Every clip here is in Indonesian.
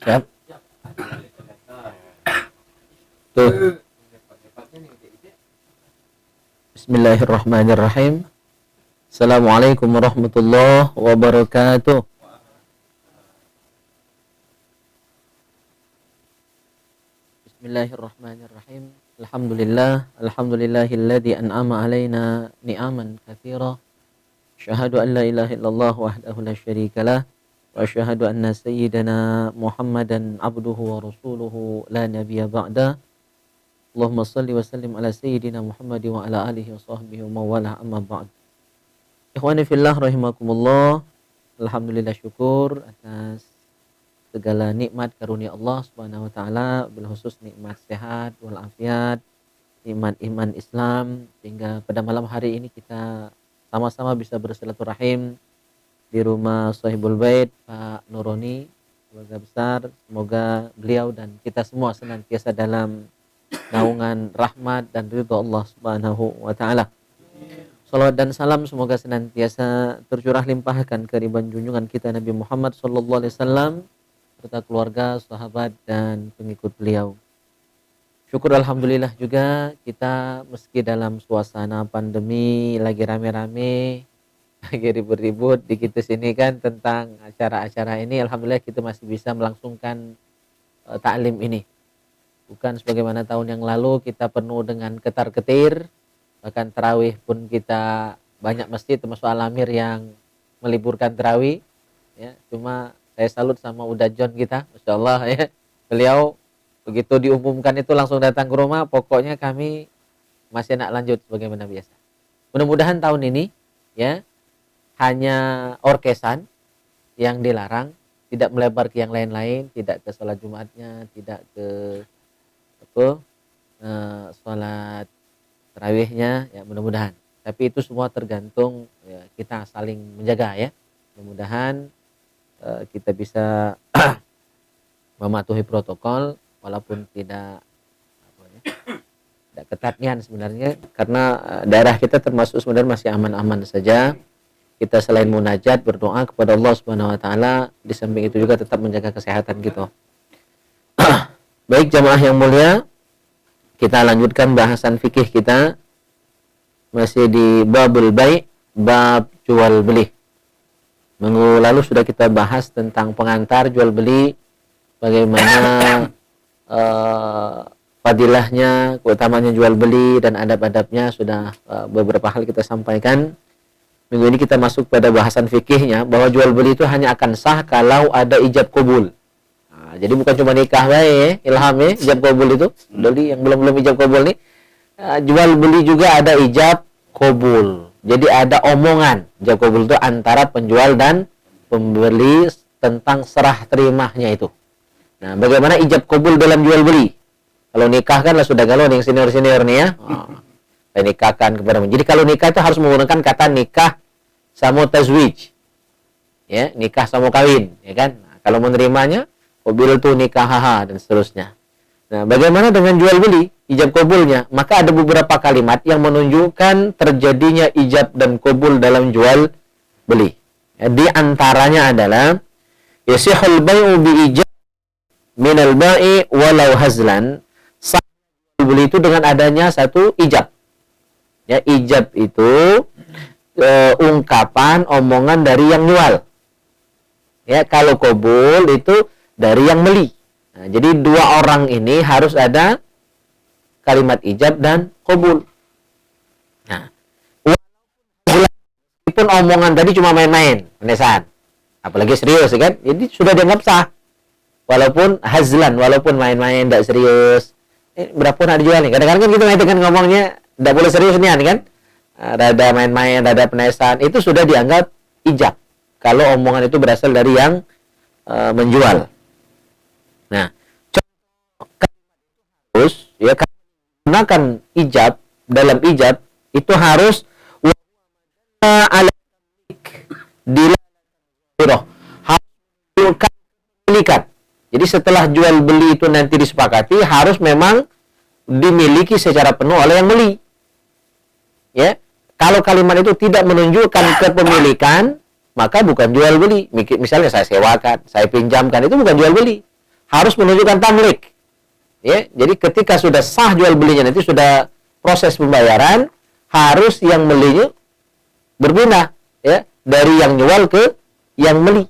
Siap. Tuh. Bismillahirrahmanirrahim. Assalamualaikum warahmatullahi wabarakatuh. Bismillahirrahmanirrahim. Alhamdulillahilladzi an'ama alaina ni'aman katsira. Asyhadu an la ilaha illallah wahdahu la syarikalah wa asyhadu anna sayyidana Muhammadan abduhu wa rasuluhu la nabiyya ba'da. Allahumma salli wa sallim ala sayyidina Muhammad wa ala alihi wa sahbihi wa mawala amma ba'd. Ikhwani fillah rahimakumullah. Alhamdulillah, syukur atas segala nikmat karunia Allah Subhanahu wa taala, bil khusus nikmat sehat wal afiat, nikmat iman Islam, sehingga pada malam hari ini kita sama-sama bisa bersilaturahim di rumah Shahibul Bait Pak Nuroni. Semoga besar, semoga beliau dan kita semua senantiasa dalam naungan rahmat dan ridha Allah Subhanahu wa taala. Salawat dan salam semoga senantiasa tercurah limpahkan ke ribuan junjungan kita Nabi Muhammad sallallahu alaihi wasallam serta keluarga, sahabat dan pengikut beliau. Syukur alhamdulillah juga kita meski dalam suasana pandemi lagi rame-rame, lagi ribut-ribut dikit sini kan tentang acara-acara ini, alhamdulillah kita masih bisa melangsungkan taklim ini. Bukan sebagaimana tahun yang lalu kita penuh dengan ketar-ketir, bahkan tarawih pun kita banyak masjid termasuk Al-Amir yang meliburkan tarawih. Ya, cuma saya salut sama Uda John kita, Masya Allah ya. Beliau begitu diumumkan itu langsung datang ke rumah, pokoknya kami masih nak lanjut sebagaimana biasa. Mudah-mudahan tahun ini ya hanya orkesan yang dilarang, tidak melebar ke yang lain-lain, tidak ke sholat Jumatnya, tidak ke sholat tarawihnya ya, mudah-mudahan. Tapi itu semua tergantung ya, kita saling menjaga ya. Mudah-mudahan kita bisa mematuhi protokol walaupun tidak ketat nian sebenarnya, karena daerah kita termasuk sebenarnya masih aman-aman saja. Kita selain munajat berdoa kepada Allah Subhanahu wa taala, di samping itu juga tetap menjaga kesehatan kita. Baik jamaah yang mulia, kita lanjutkan bahasan fikih kita masih di babul bai', bab jual beli. Minggu lalu sudah kita bahas tentang pengantar jual beli, bagaimana fadilahnya, keutamanya jual beli dan adab-adabnya sudah beberapa hal kita sampaikan. Minggu ini kita masuk pada bahasan fikihnya bahwa jual beli itu hanya akan sah kalau ada ijab qabul. Jadi bukan cuma nikah baik, ilham ya, ijab qabul itu. Beli yang belum ijab qabul nih, jual beli juga ada ijab qabul. Jadi ada omongan ijab qabul itu antara penjual dan pembeli tentang serah terimanya itu. Nah, bagaimana ijab qabul dalam jual beli? Kalau nikah kan lah sudah galau nih senior-senior nih ya. Saya nikahkan kepada. Jadi kalau nikah itu harus menggunakan kata nikah sama tazwij. Ya, nikah sama kawin, ya kan? Nah, kalau menerimanya qabil tu nikahaha dan seterusnya. Nah, bagaimana dengan jual beli, ijab qabulnya? Maka ada beberapa kalimat yang menunjukkan terjadinya ijab dan qabul dalam jual beli. Ya, di antaranya adalah yasihul bai'u bi ijab minal ba'i walau hazlan. Sah jual beli itu dengan adanya satu ijab. Ya, ijab itu ungkapan omongan dari yang jual. Ya, kalau qabul itu dari yang beli. Nah, jadi dua orang ini harus ada kalimat ijab dan qabul. Nah, walaupun omongan tadi cuma main-main, penesan, apalagi serius kan, jadi sudah dianggap sah. Walaupun hazlan, walaupun main-main, tidak serius. Berapa pun ada jual nih. Kadang-kadang kan kita mengatakan ngomongnya tidak boleh serius nih kan? Rada main-main, rada penesan, itu sudah dianggap ijab. Kalau omongan itu berasal dari yang menjual. Nah, harus ya gunakan ijab, dalam ijab itu harus ala dilakukan harus. Jadi setelah jual beli itu nanti disepakati harus memang dimiliki secara penuh oleh yang beli. Ya, kalau kalimat itu tidak menunjukkan kepemilikan, maka bukan jual beli. Misalnya saya sewakan, saya pinjamkan, itu bukan jual beli. harus menunjukkan tamlik. Ya, jadi ketika sudah sah jual belinya, nanti sudah proses pembayaran, harus yang belinya berpindah, ya, dari yang jual ke yang beli.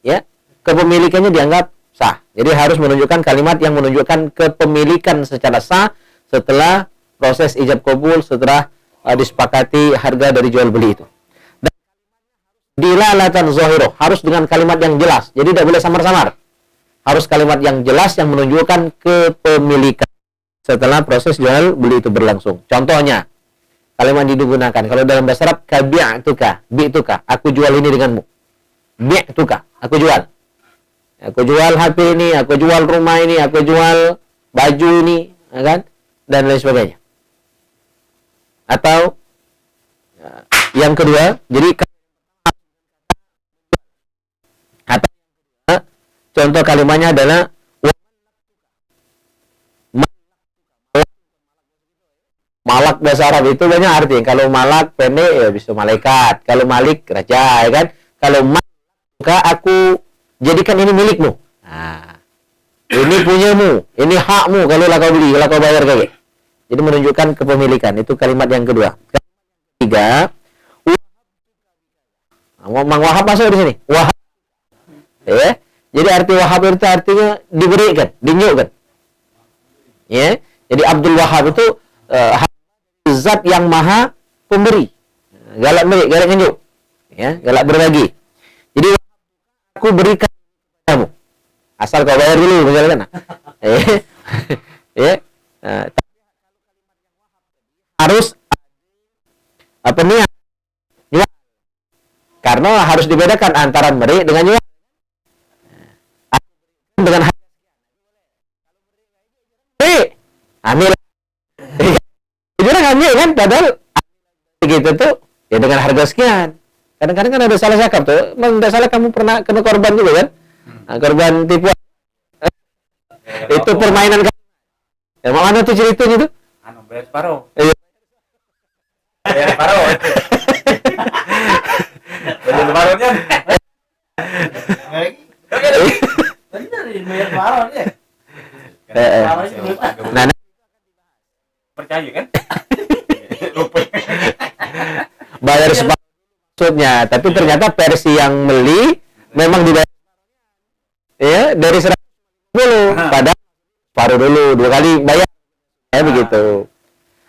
Ya, kepemilikannya dianggap sah. Jadi harus menunjukkan kalimat yang menunjukkan kepemilikan secara sah setelah proses ijab kabul, setelah disepakati harga dari jual beli itu. Dan dilalatan zahiroh, harus dengan kalimat yang jelas. Jadi tidak boleh samar-samar. Harus kalimat yang jelas yang menunjukkan kepemilikan setelah proses jual beli itu berlangsung. Contohnya, kalimat digunakan kalau dalam bahasa Arab, kabi'tuka, bi'tuka, aku jual ini denganmu. Bi'tuka, aku jual. Aku jual HP ini, aku jual rumah ini, aku jual baju ini, ya kan? Dan lain sebagainya. Atau yang kedua, jadi atau contoh kalimatnya adalah malak. Bahasa Arab itu banyak arti. Kalau malak pendek ya bisa malaikat, kalau malik raja, ya kan? Kalau maka aku jadikan ini milikmu. Nah, ini punyamu, ini hakmu kalau lah kau beli, kalau kau bayar kayak. Jadi menunjukkan kepemilikan. Itu kalimat yang kedua. Ketiga, Mang Wahab masuk di sini. Wahab. Ya. Jadi arti Wahab itu artinya diberikan, dinyukkan. Ya. Jadi Abdul Wahab itu zat yang maha pemberi. Galak beri, galak ngenyuk. Ya, galak berbagi. Jadi aku berikan kamu. Asal kau bayar dulu, misalkan. Ya. Harus apa nih? Nyuap. Karena harus dibedakan antara beri dengan nyuap. Dengan ambil. Jujur ambil kan, padahal gitu tuh ya dengan harga sekian. Kadang-kadang kan ada salah zakap tuh. Emang tidak salah kamu pernah kena korban juga kan? Nah, korban tipuan. Itu permainan kan? Ya, mana tuh ceritanya tuh? Bayar separuh. Iya. Bayar separuh. Bayar separuhnya. Bener ini bayar separuhnya. Nah, percaya kan? bayar separuh maksudnya, tapi ternyata versi yang beli memang dibayar ya dari 100 dulu, padahal separuh dulu, 2 kali bayar ya begitu.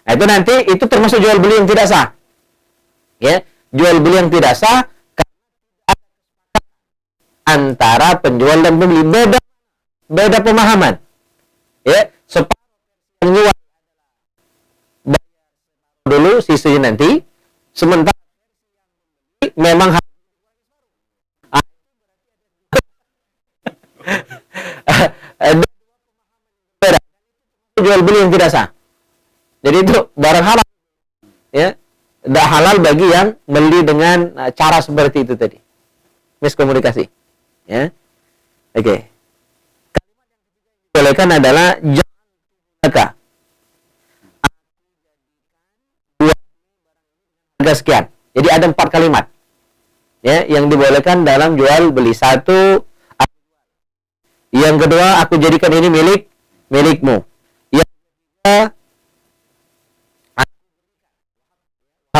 Nah, itu nanti itu termasuk jual beli yang tidak sah. Ya, jual beli yang tidak sah antara penjual dan pembeli, beda pemahaman. Ya, separuh yang jual dulu, sisanya nanti, sementara memang jual beli yang tidak sah. Jadi itu barang halal, ya, tidak halal bagi yang beli dengan cara seperti itu tadi, miskomunikasi, ya. Oke. Kalimat yang dibolehkan adalah jaka. Harga sekian. Jadi ada 4 kalimat, ya, yang dibolehkan dalam jual beli. 1, yang kedua, aku jadikan ini milikmu. Yang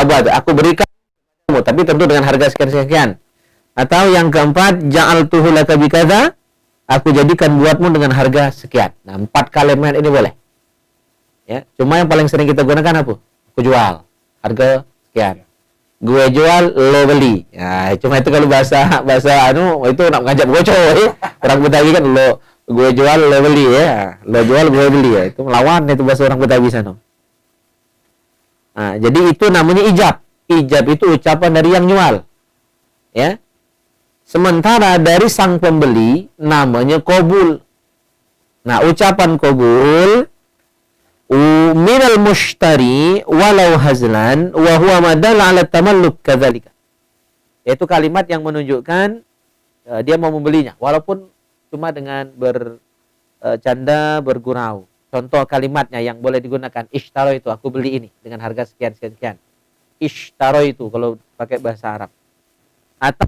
ketiga, aku berikan kamu, tapi tentu dengan harga sekian. Atau yang keempat, ja'altuhu laka bikadza, aku jadikan buatmu dengan harga sekian. Nah, 4 kalimat ini boleh. Ya, cuma yang paling sering kita gunakan apa? Aku jual, harga sekian. Gue jual, lo beli. Nah, cuma itu kalau bahasa itu nak ngajak bocor ya. Orang Betawi kan gue jual, lo beli ya. Lo jual, gue beli ya. Itu melawan itu bahasa orang Betawi sana. Nah, jadi itu namanya ijab. Ijab itu ucapan dari yang jual. Ya. Sementara dari sang pembeli namanya qabul. Nah, ucapan qabul minal mushtari walau hazlan wa huwa madal ala tamalluk kadzalika. Yaitu kalimat yang menunjukkan dia mau membelinya walaupun cuma dengan bercanda, bergurau. Contoh kalimatnya yang boleh digunakan, ishtaro itu, aku beli ini dengan harga sekian. Ishtaro itu kalau pakai bahasa Arab. Atau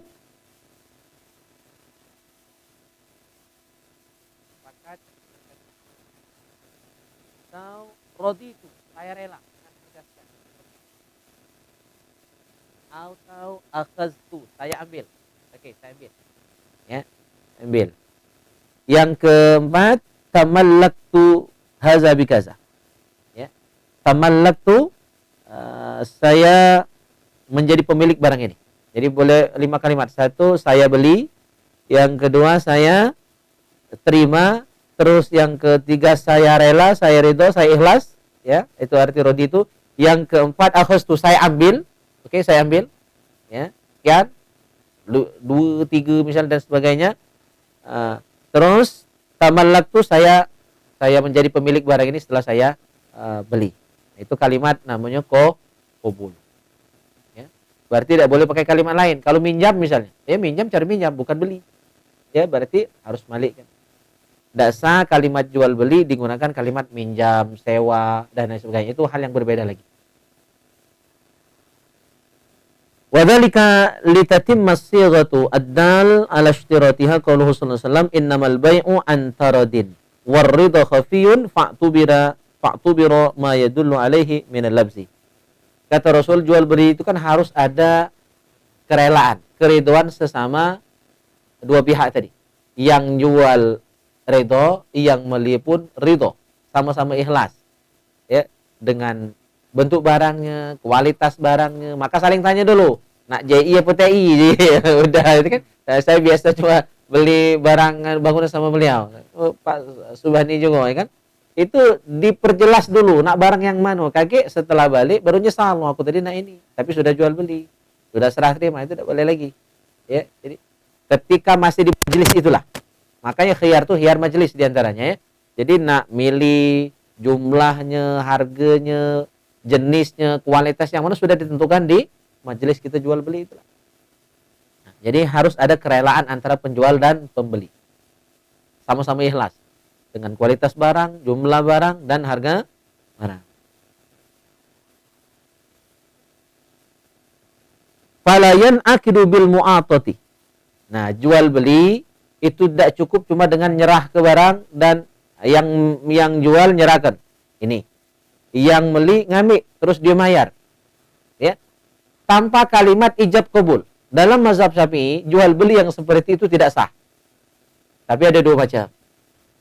atau raditu, saya rela dengan harga sekian, atau akhaztu, saya ambil. Oke, saya ambil. Ya, ambil. Yang keempat, tamallaktu haza bikaza. Ya. Tamallaktu, saya menjadi pemilik barang ini. Jadi boleh 5 kalimat. Satu, saya beli. Yang kedua, saya terima. Terus yang ketiga, saya rela, saya ridho, saya ikhlas. Ya, itu arti raditu. Yang keempat, akhaztu, saya ambil. Oke, saya ambil. Ya, sekian. 2, 3 misalnya dan sebagainya. Terus tamallaktu, saya menjadi pemilik barang ini setelah saya beli. Itu kalimat namanya qabul. Ya. Berarti tidak boleh pakai kalimat lain. Kalau minjam misalnya, minjam cari minjam bukan beli. Ya, berarti harus balik kan. Tidak sah kalimat jual beli digunakan kalimat minjam, sewa dan lain sebagainya. Itu hal yang berbeda lagi. Wadzalika litatimma as-sighatu ad-dal ala ishtiratiha qauluhu sallallahu alaihi wasallam innamal bai'u an taradin warridha khafiyun fa'tubira ma yadullu alaihi min al-labzi. Kata Rasul, jual beli itu kan harus ada kerelaan, keridhaan sesama dua pihak tadi. Yang jual ridho, yang beli pun ridho, sama-sama ikhlas. Ya, dengan bentuk barangnya, kualitas barangnya, maka saling tanya dulu, nak JI apa TI? Udah itu kan. Saya biasa cuma beli barang bangunan sama beliau. Pak Subhani juga ya kan. Itu diperjelas dulu, nak barang yang mana. Kakek setelah balik baru nyesal, aku tadi nak ini, tapi sudah jual beli, sudah serah terima, itu tidak boleh lagi. Ya, jadi ketika masih di majelis itulah. Makanya khiyar tuh khiyar majelis diantaranya ya. Jadi nak milih jumlahnya, harganya, jenisnya, kualitas yang mana sudah ditentukan di majelis kita jual beli itulah. Nah, jadi harus ada kerelaan antara penjual dan pembeli. Sama-sama ikhlas dengan kualitas barang, jumlah barang dan harga barang. Falayan akidu bil mu'atati. Nah, jual beli itu tidak cukup cuma dengan nyerah ke barang dan yang jual nyerahkan. Ini. Yang beli ngambil terus dia bayar. Ya. Tanpa kalimat ijab qabul. Dalam mazhab Syafi'i, jual beli yang seperti itu tidak sah. Tapi ada dua macam.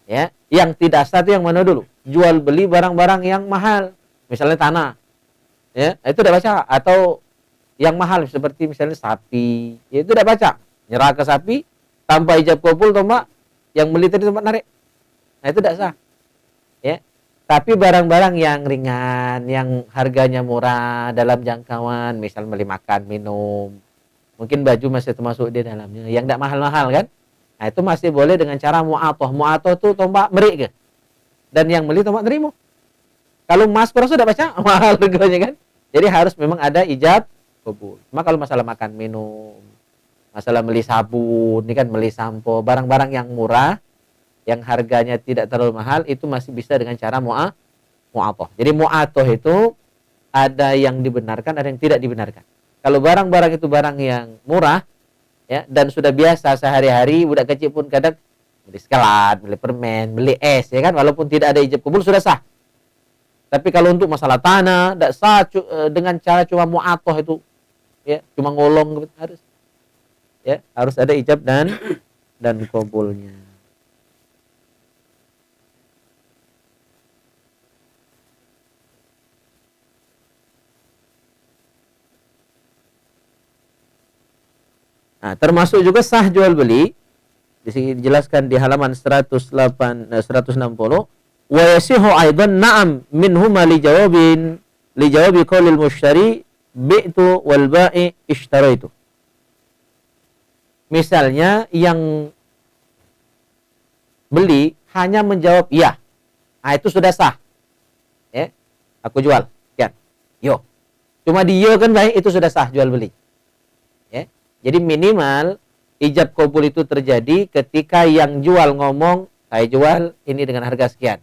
Ya, yang tidak sah itu yang mana dulu? Jual beli barang-barang yang mahal, misalnya tanah. Ya, itu tidak baca. Atau yang mahal seperti misalnya sapi, ya itu tidak baca. Nyerah ke sapi tanpa ijab qabul, tombak yang beli tadi tempat narik. Nah, itu tidak sah. Ya. Tapi barang-barang yang ringan, yang harganya murah dalam jangkauan, misal beli makan, minum, mungkin baju masih termasuk di dalamnya, yang tidak mahal-mahal kan? Nah, itu masih boleh dengan cara mu'atoh. Mu'atoh itu tombak merik ke? Dan yang beli tombak nerimo. Kalau emas kurang sudah baca mahal harganya kan? Jadi harus memang ada ijab qabul. Cuma kalau masalah makan minum, masalah beli sabun, ini kan beli sampo, barang-barang yang murah, yang harganya tidak terlalu mahal, itu masih bisa dengan cara mu'atoh. Jadi mu'atoh itu ada yang dibenarkan, ada yang tidak dibenarkan. Kalau barang-barang itu barang yang murah, ya, dan sudah biasa sehari-hari, budak kecil pun kadang beli sekelat, beli permen, beli es, ya kan, walaupun tidak ada ijab qabul sudah sah. Tapi kalau untuk masalah tanah, tidak sah dengan cara cuma mu'atoh itu, ya, cuma ngolong harus, ya, harus ada ijab dan qabulnya. Nah, termasuk juga sah jual beli. Di sini dijelaskan di halaman 160, wa yasihu aidan na'am minhuma li jawabi qaulil mushtari bi'tu wal ba'i ishtaraitu. Misalnya yang beli hanya menjawab iya. Nah, itu sudah sah. Ya, aku jual. Ya. Yo. Cuma dia kan baik, itu sudah sah jual beli. Ya. Jadi minimal ijab qabul itu terjadi ketika yang jual ngomong, saya jual ini dengan harga sekian.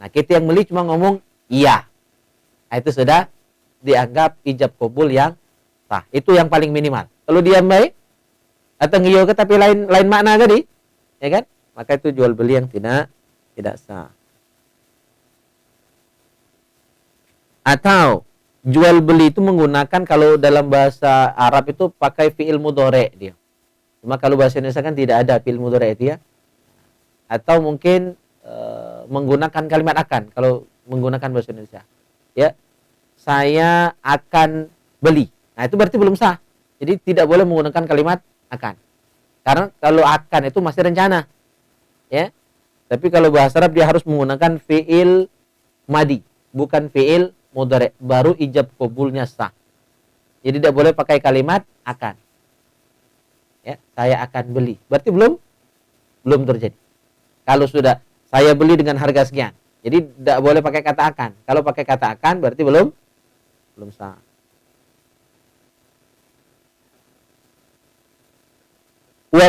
Nah, kita yang beli cuma ngomong iya. Nah, itu sudah dianggap ijab qabul yang sah. Itu yang paling minimal. Kalau dia baik atau ngiyo ke tapi lain makna tadi, ya kan? Maka itu jual beli yang tidak sah. Atau jual beli itu menggunakan, kalau dalam bahasa Arab itu pakai fi'il mudhari' dia. Cuma kalau bahasa Indonesia kan tidak ada fi'il mudhari' itu ya. Atau mungkin menggunakan kalimat akan kalau menggunakan bahasa Indonesia. Ya. Saya akan beli. Nah, itu berarti belum sah. Jadi tidak boleh menggunakan kalimat akan. Karena kalau akan itu masih rencana. Ya. Tapi kalau bahasa Arab dia harus menggunakan fi'il madi, bukan fi'il mudhari', baru ijab qabulnya sah. Jadi tidak boleh pakai kalimat akan. Ya, saya akan beli. Berarti belum terjadi. Kalau sudah saya beli dengan harga sekian. Jadi tidak boleh pakai kata akan. Kalau pakai kata akan berarti belum sah. Wa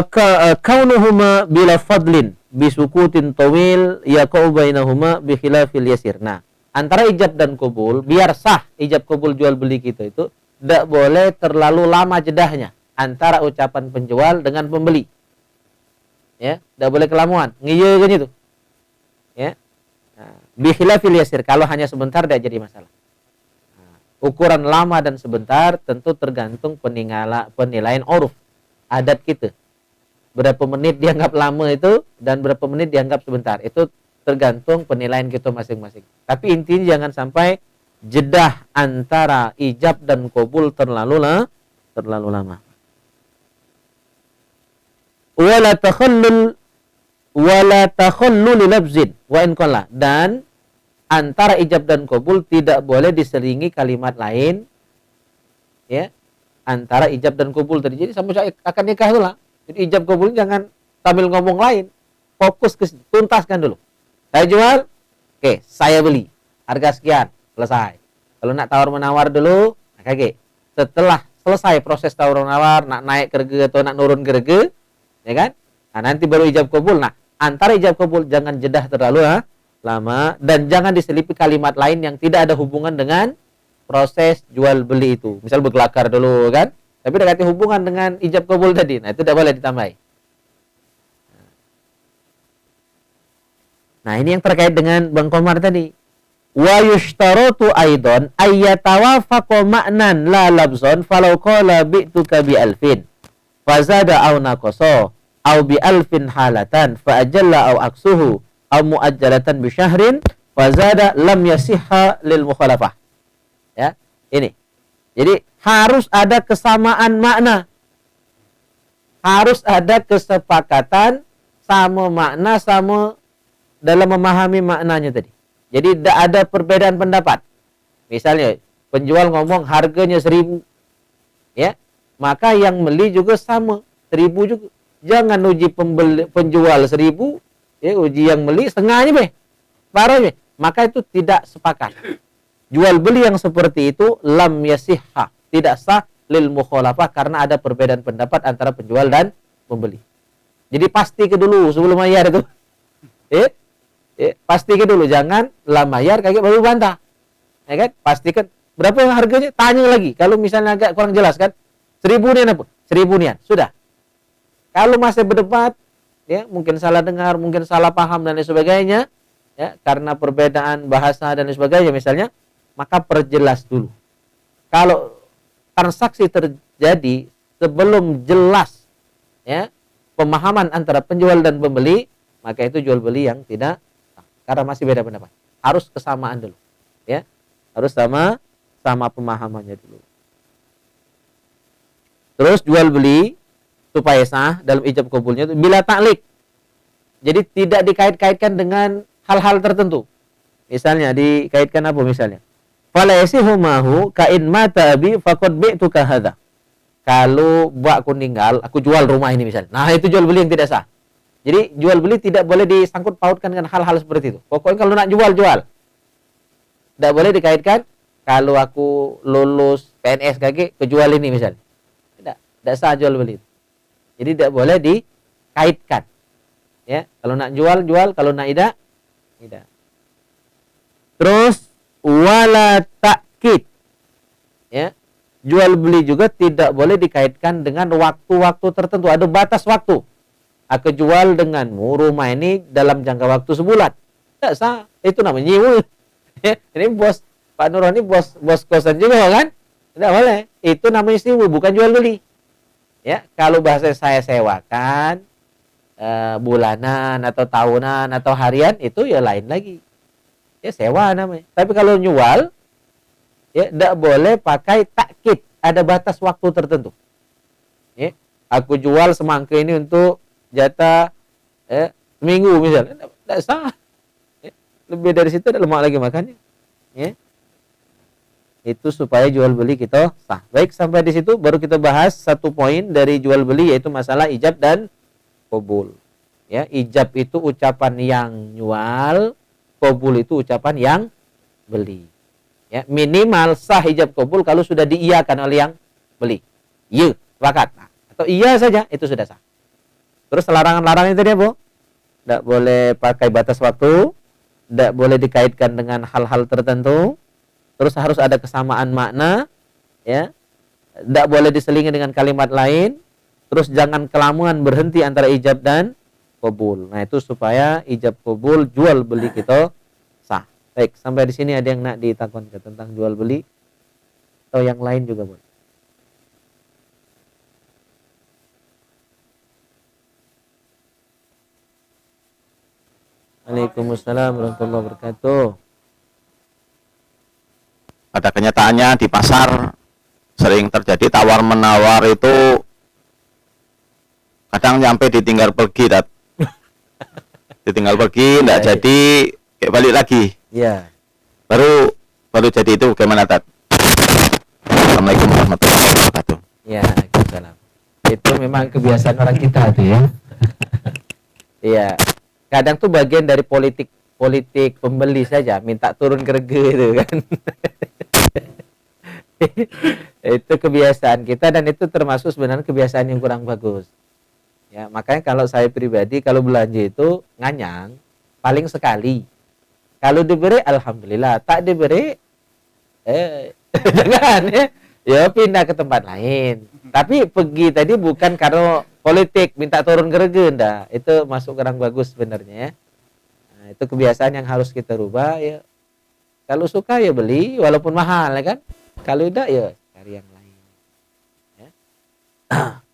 kaunuhuma bila fadlin bisukutin tawil yaqau bainahuma bi khilafil yasir. Nah, antara ijab dan qabul, biar sah ijab qabul jual beli kita itu tidak boleh terlalu lama jedahnya antara ucapan penjual dengan pembeli. Ya, tidak boleh kelamuan, ngiyeun itu. Ya. Nah, bi khilafil yasir, kalau hanya sebentar tidak jadi masalah. Nah, ukuran lama dan sebentar tentu tergantung penilaian uruf adat kita. Berapa menit dianggap lama itu dan berapa menit dianggap sebentar. Itu tergantung penilaian kita masing-masing. Tapi intinya jangan sampai jedah antara ijab dan qabul terlalu lama. Wala takhallul lafzin wa in qalla, dan antara ijab dan qabul tidak boleh diselingi kalimat lain. Ya. Antara ijab dan qabul tadi. Jadi sampai akan nikah itulah. Jadi ijab qabul jangan sambil ngomong lain. Fokus ke tuntaskan dulu. Saya jual, oke, saya beli. Harga sekian, selesai. Kalau nak tawar-menawar dulu, oke. Setelah selesai proses tawar-menawar, nak naik ke harga atau nak nurun ke harga, ya kan? Nah, nanti baru ijab qabul. Nah, antara ijab qabul jangan jedah terlalu lama dan jangan diselipi kalimat lain yang tidak ada hubungan dengan proses jual beli itu. Misal berkelakar dulu kan? Tapi tidak ada hubungan dengan ijab qabul tadi. Nah, itu tidak boleh ditambahi. Nah, ini yang terkait dengan Bang Komar tadi. Wa yushtaratu aidan ayyatawafaqa ma'nan la labzon falau qala bi'tuka bi alfin fazada aw naqasa aw bi alfin halatan fa ajalla aw aksuhu aw muajjalatan bi syahrin fazada lam yasihha lil mukhalafah. Ya, ini. Jadi harus ada kesamaan makna. Harus ada kesepakatan sama makna, sama dalam memahami maknanya tadi. Jadi tidak ada perbedaan pendapat. Misalnya penjual ngomong harganya 1.000. Ya. Maka yang beli juga sama, 1.000 juga. Jangan uji penjual 1.000, ya, uji yang beli setengahnya be. Baru be. Maka itu tidak sepakat. Jual beli yang seperti itu lam yasihha, tidak sah lil mukhalafah karena ada perbedaan pendapat antara penjual dan pembeli. Jadi pasti ke dulu sebelum bayar itu. Pasti ke dulu, jangan lah bayar kayak baru bantah. Ya kan? Pastikan berapa harganya, tanya lagi. Kalau misalnya agak kurang jelas kan, 1.000 nian apa? 1.000 nian, sudah. Kalau masih berdebat, ya mungkin salah dengar, mungkin salah paham dan lain sebagainya, ya karena perbedaan bahasa dan lain sebagainya misalnya, maka perjelas dulu. Kalau transaksi terjadi sebelum jelas ya pemahaman antara penjual dan pembeli, maka itu jual beli yang tidak sah. Karena masih beda pendapat. Harus kesamaan dulu. Ya. Harus sama pemahamannya dulu. Terus jual beli supaya sah dalam ijab qabulnya itu bila ta'liq. Jadi tidak dikait-kaitkan dengan hal-hal tertentu. Misalnya dikaitkan apa misalnya? Fala yasihu mahu ka in mata abi faqad bi'tuka hadza. Kalau buatku meninggal, aku jual rumah ini misalnya. Nah, itu jual beli yang tidak sah. Jadi jual beli tidak boleh disangkut pautkan dengan hal-hal seperti itu. Pokoknya kalau nak jual. Tidak boleh dikaitkan kalau aku lulus PNS kaki kejual ini misalnya. Tidak sah jual beli. Jadi tidak boleh dikaitkan. Ya, kalau nak jual, kalau nak tidak. Terus wala ta'kid. Ya. Jual beli juga tidak boleh dikaitkan dengan waktu-waktu tertentu. Ada batas waktu. Aku jual denganmu rumah ini dalam jangka waktu sebulan. Tidak sah. Itu namanya nyiul. Ya. Ini bos Pak Nuroni bos kosan juga kan? Tidak boleh. Itu namanya sewa, bukan jual beli. Ya, kalau bahasa saya sewakan bulanan atau tahunan atau harian itu ya lain lagi. Ya sewa namanya. Tapi kalau jual ya tidak boleh pakai takkid, ada batas waktu tertentu. Ya, aku jual semangka ini untuk jatah seminggu misalnya, tidak sah. Ya, lebih dari situ ada lemak lagi makannya. Ya. Itu supaya jual beli kita sah. Baik, sampai di situ baru kita bahas satu poin dari jual beli, yaitu masalah ijab dan qabul. Ya, ijab itu ucapan yang jual, qabul itu ucapan yang beli. Ya, minimal sah ijab qabul kalau sudah diiyakan oleh yang beli. Iya, sepakat. Nah, atau iya saja itu sudah sah. Terus larangan-larangan itu dia, Bu. Tidak boleh pakai batas waktu, tidak boleh dikaitkan dengan hal-hal tertentu. Terus harus ada kesamaan makna, ya. Tidak boleh diselingi dengan kalimat lain. Terus jangan kelamaan berhenti antara ijab dan qabul. Nah, itu supaya ijab qabul jual beli kita sah. Baik, sampai di sini ada yang nak ditakon tentang jual beli atau yang lain juga, Bu? Waalaikumsalam warahmatullahi wabarakatuh. Pada kenyataannya di pasar sering terjadi tawar-menawar itu kadang nyampe ditinggal pergi, ditinggal pergi, tidak jadi kayak balik lagi. Ya. Baru jadi itu bagaimana, Tat? Assalamualaikum warahmatullahi wabarakatuh. Ya, Waalaikumsalam. Itu memang kebiasaan orang kita tuh ya. Iya. Kadang tuh bagian dari politik pembeli saja, minta turun ke harga itu kan. Itu kebiasaan kita dan itu termasuk sebenarnya kebiasaan yang kurang bagus. Ya, makanya kalau saya pribadi kalau belanja itu nganyang paling sekali. Kalau diberi alhamdulillah, tak diberi jangan ya. Ya pindah ke tempat lain. Tapi pergi tadi bukan karena politik minta turun ke harga, enggak. Itu masuk kurang bagus sebenarnya ya. Nah, itu kebiasaan yang harus kita rubah ya. Kalau suka ya beli walaupun mahal ya kan. Kalau tidak ya cari yang lain. Ya.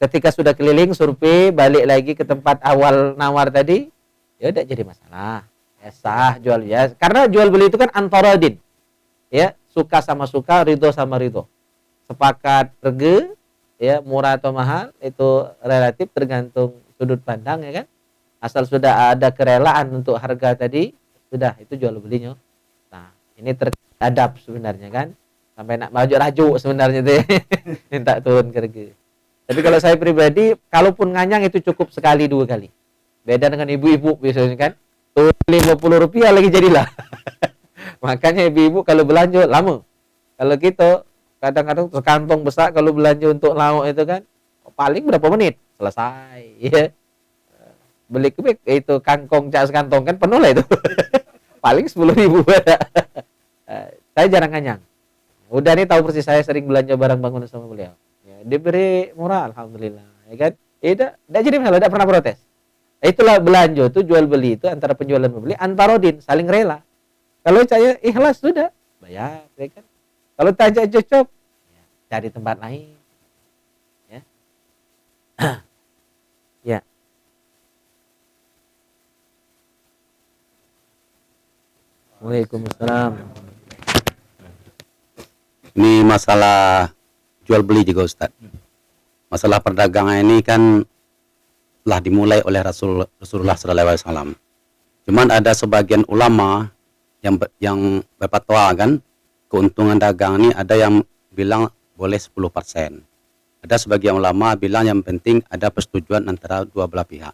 Ketika sudah keliling survei balik lagi ke tempat awal nawar tadi, ya tidak jadi masalah. Ya sah jual ya. Karena jual beli itu kan antaradin. Ya, suka sama suka, ridho sama ridho. Sepakat harga, ya murah atau mahal itu relatif tergantung sudut pandang ya kan. Asal sudah ada kerelaan untuk harga tadi, sudah itu jual belinya. Nah, ini teradab sebenarnya kan. Sampai nak maju raju sebenarnya itu ya. Minta turun ke harga. Tapi kalau saya pribadi, kalaupun nganyang itu cukup sekali dua kali. Beda dengan ibu-ibu biasanya kan. Turun 50 rupiah lagi jadilah. Makanya ibu-ibu kalau belanja lama. Kalau kita kadang-kadang sekantong besar kalau belanja untuk lauk itu kan paling berapa menit selesai. Ya. Beli kubik itu kangkong cak sekantong kan penuh lah itu. Paling 10.000. Saya jarang nganyang. Udah nih tahu persis saya sering belanja barang bangunan sama beliau. Ya, diberi murah alhamdulillah, ya kan? Tidak jadi masalah, tidak pernah protes. Itulah belanja itu jual beli itu antara penjual dan pembeli antarodin, saling rela. Kalau saya ikhlas sudah bayar, ya kan? Kalau tak cocok, ya, cari tempat lain. Ya. Ya. Waalaikumsalam. Ini masalah jual beli juga Ustaz. Masalah perdagangan ini kan telah dimulai oleh Rasulullah SAW. Cuman ada sebagian ulama yang berfatwa kan keuntungan dagang ini ada yang bilang boleh 10%. Ada sebagian ulama bilang yang penting ada persetujuan antara dua belah pihak.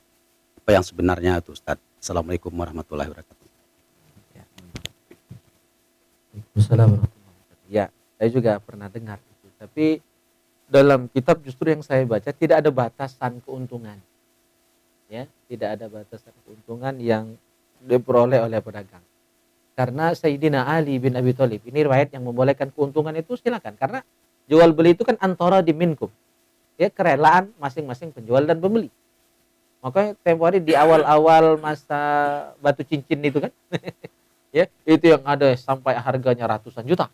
Apa yang sebenarnya itu Ustaz? Assalamualaikum warahmatullahi wabarakatuh. Waalaikumsalam. Ya, saya juga pernah dengar itu. Tapi dalam kitab justru yang saya baca tidak ada batasan keuntungan. Ya, tidak ada batasan keuntungan yang diperoleh oleh pedagang. Karena Sayyidina Ali bin Abi Thalib ini riwayat yang membolehkan keuntungan itu silakan, karena jual beli itu kan antara diminkum. Ya, kerelaan masing-masing penjual dan pembeli. Makanya tempo hari di awal-awal masa batu cincin itu kan Ya, itu yang ada sampai harganya ratusan juta.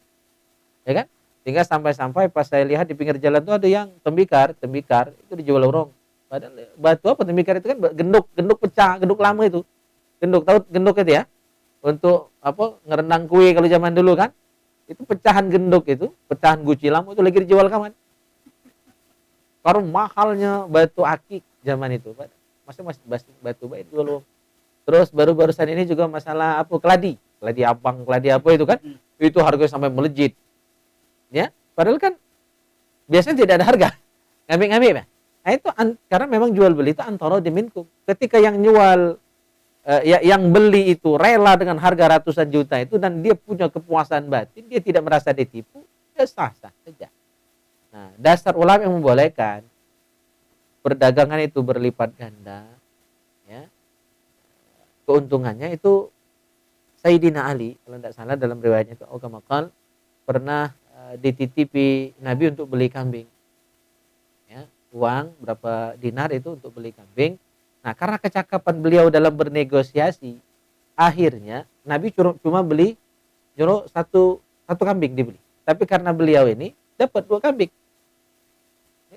Ya kan? Sehingga sampai-sampai pas saya lihat di pinggir jalan tuh ada yang tembikar itu dijual orang. Padahal batu apa tembikar itu kan genduk pecah, genduk lama itu. Genduk, tahu genduk itu ya? Untuk apa? Ngerendang kue kalau zaman dulu kan. Itu pecahan genduk itu, pecahan guci lama itu lagi dijual kawan. Karena mahalnya batu akik zaman itu. Masih batu baik dulu. Terus baru-barusan ini juga masalah apa? Keladi abang, keladi apa itu kan? Itu harganya sampai melejit. Ya, padahal kan biasanya tidak ada harga. Ngambil-ngambil ya. Nah itu karena memang jual beli itu antara diminkum. Ketika yang jual yang beli itu rela dengan harga ratusan juta itu dan dia punya kepuasan batin, dia tidak merasa ditipu, ya sah-sah saja. Nah, dasar ulama yang membolehkan perdagangan itu berlipat ganda, ya. Keuntungannya itu Sayyidina Ali kalau tidak salah dalam riwayatnya itu Ogamakal pernah dititipi Nabi untuk beli kambing. Ya, uang berapa dinar itu untuk beli kambing. Nah, karena kecakapan beliau dalam bernegosiasi, akhirnya Nabi cuma beli satu kambing dibeli. Tapi karena beliau ini dapat 2 kambing.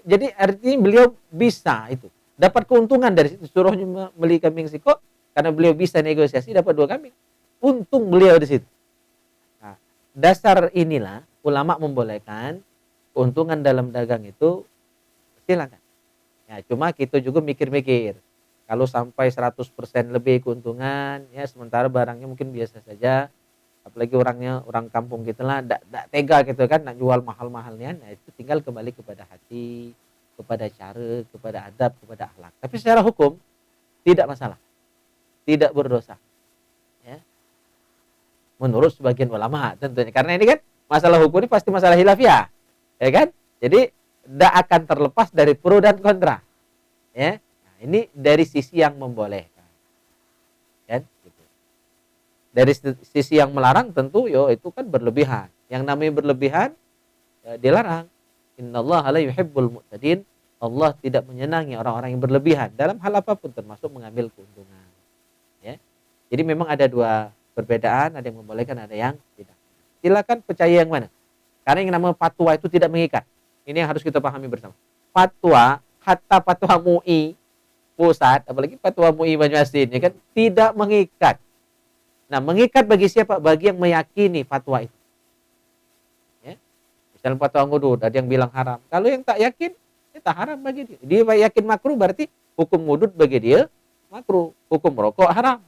Jadi artinya beliau bisa itu dapat keuntungan dari situ, suruhnya beli kambing siko karena beliau bisa negosiasi dapat 2 kambing. Untung beliau di situ. Nah, dasar inilah ulama membolehkan keuntungan dalam dagang itu silakan. Ya, cuma kita juga mikir-mikir. Kalau sampai 100% lebih keuntungan, ya sementara barangnya mungkin biasa saja, apalagi orang kampung kita lah, tidak tega gitu kan, nak jual mahal-mahalnya, nah itu tinggal kembali kepada hati, kepada cara, kepada adab, kepada akhlak. Tapi secara hukum tidak masalah, tidak berdosa. Ya. Menurut sebagian ulama tentunya, karena ini kan masalah hukum ini pasti masalah hilafiah, ya kan? Jadi tidak akan terlepas dari pro dan kontra, ya. Nah, ini dari sisi yang membolehkan, kan? Gitu. Dari sisi yang melarang tentu, itu kan berlebihan. Yang namanya berlebihan ya, dilarang. Innallaha la yuhibbul mu'tadin. Allah tidak menyenangi orang-orang yang berlebihan dalam hal apapun, termasuk mengambil keuntungan. Ya. Jadi memang ada 2 perbedaan, ada yang membolehkan, ada yang tidak. Silakan percaya yang mana. Karena yang namanya fatwa itu tidak mengikat. Ini yang harus kita pahami bersama. Fatwa, hatta fatwa MUI pusat, apalagi fatwa MUI Banyuasin, ya kan, tidak mengikat. Nah, mengikat bagi siapa? Bagi yang meyakini fatwa itu. Ya. Misalnya fatwa ngudud, ada yang bilang haram. Kalau yang tak yakin, itu haram bagi dia. Dia yakin makruh, berarti hukum ngudud bagi dia makruh. Hukum rokok haram.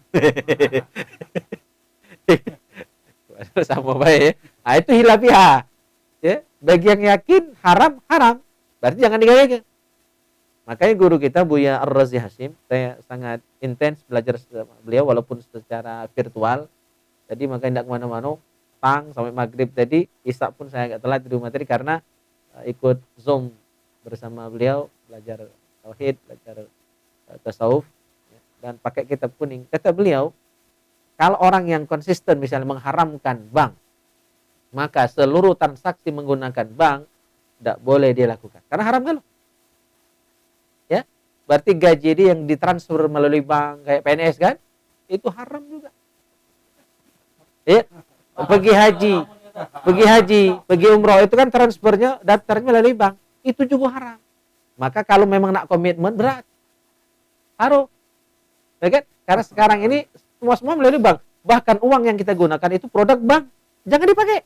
Sama baik. Nah, itu hilafiah. Ya, bagi yang yakin haram, berarti jangan digayakan. Makanya guru kita Buya Ar-Razi Hashim, saya sangat intens belajar sama beliau walaupun secara virtual. Jadi makanya tidak kemana-mana, sampai maghrib tadi, isya pun saya agak telat di rumah tadi karena ikut Zoom bersama beliau, belajar tauhid, belajar tasawuf, ya, dan pakai kitab kuning. Kata beliau, kalau orang yang konsisten misalnya mengharamkan bank, maka seluruh transaksi menggunakan bank tidak boleh dia lakukan. Karena haram kan? Ya, berarti gaji dia yang ditransfer melalui bank kayak PNS kan? Itu haram juga. Ya, pergi umroh itu kan transfernya, daftarnya melalui bank. Itu juga haram. Maka kalau memang nak komitmen berat, harus. Ya kan? Karena sekarang ini semua melalui bank. Bahkan uang yang kita gunakan itu produk bank. Jangan dipakai.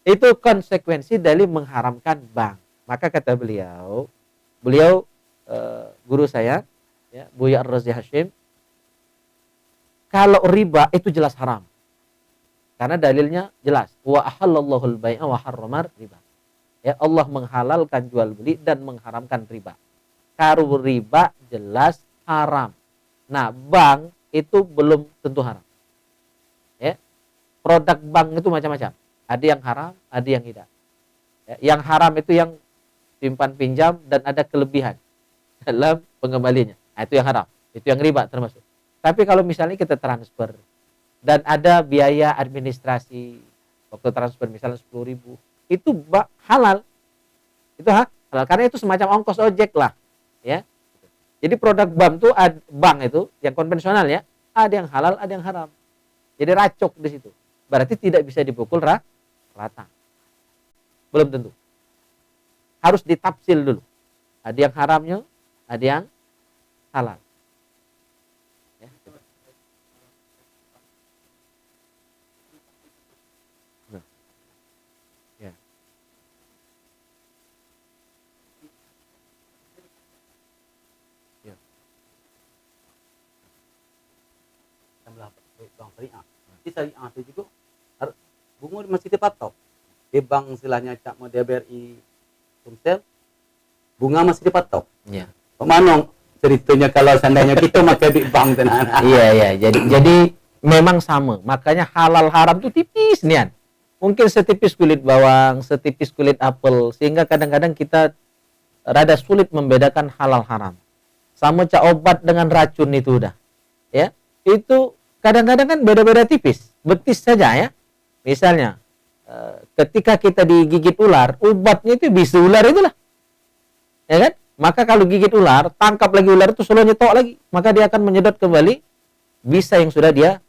Itu konsekuensi dari mengharamkan bank. Maka kata beliau guru saya, ya, Buya Ar-Razi Hashim, kalau riba itu jelas haram. Karena dalilnya jelas. Wa ahallallahu al-bai'a wa harramar riba. Ya, Allah menghalalkan jual beli dan mengharamkan riba. Kalau riba jelas haram. Nah, bank itu belum tentu haram. Ya. Produk bank itu macam-macam. Ada yang haram, ada yang tidak. Ya, yang haram itu yang simpan pinjam dan ada kelebihan dalam pengembaliannya. Nah, itu yang haram. Itu yang riba termasuk. Tapi kalau misalnya kita transfer dan ada biaya administrasi waktu transfer misalnya 10.000, itu halal. Itu halal karena itu semacam ongkos ojek lah, ya. Jadi produk bank itu yang konvensional ya, ada yang halal, ada yang haram. Jadi racok di situ. Berarti tidak bisa dipukul rata. Belum tentu. Harus ditafsil dulu. Ada yang haramnya, ada yang halal. Ya. Nah. Ya. Ya. Tambah bank syariah. Di syariah itu juga bunga masih dipatok. Di bank istilahnya Cak Model BRI Sumsel, bunga masih dipatok. Ya. Pemanong ceritanya kalau seandainya kita pakai di bank tenan. Iya. Jadi memang sama. Makanya halal haram itu tipis nian. Mungkin setipis kulit bawang, setipis kulit apel, sehingga kadang-kadang kita rada sulit membedakan halal haram. Sama cak obat dengan racun itu udah. Ya. Itu kadang-kadang kan beda-beda tipis. Betis saja ya. Misalnya ketika kita digigit ular, obatnya itu bisu ular itulah. Ya kan? Maka kalau gigit ular, tangkap lagi ular itu selalu nyetok lagi, maka dia akan menyedot kembali bisa yang sudah dia.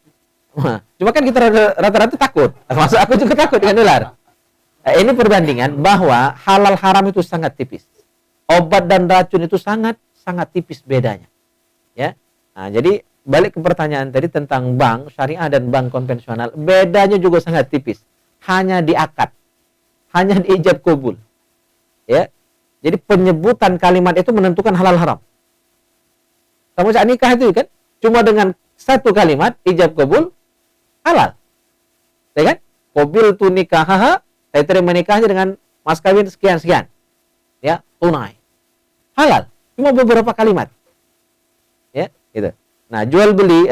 Cuma kan kita rata-rata takut. Termasuk aku juga takut dengan ular. Ini perbandingan bahwa halal haram itu sangat tipis. Obat dan racun itu sangat tipis bedanya. Ya. Nah, jadi balik ke pertanyaan tadi tentang bank syariah dan bank konvensional, bedanya juga sangat tipis. Hanya di akad, hanya di ijab kabul. Ya. Jadi penyebutan kalimat itu menentukan halal haram. Kamu cak nikah itu kan cuma dengan satu kalimat ijab kabul halal. Ya kan? Qabil tu nikahaha, saya terima nikahnya dengan mas kawin sekian-sekian. Ya, tunai. Halal. Cuma beberapa kalimat. Ya, gitu. Nah, jual beli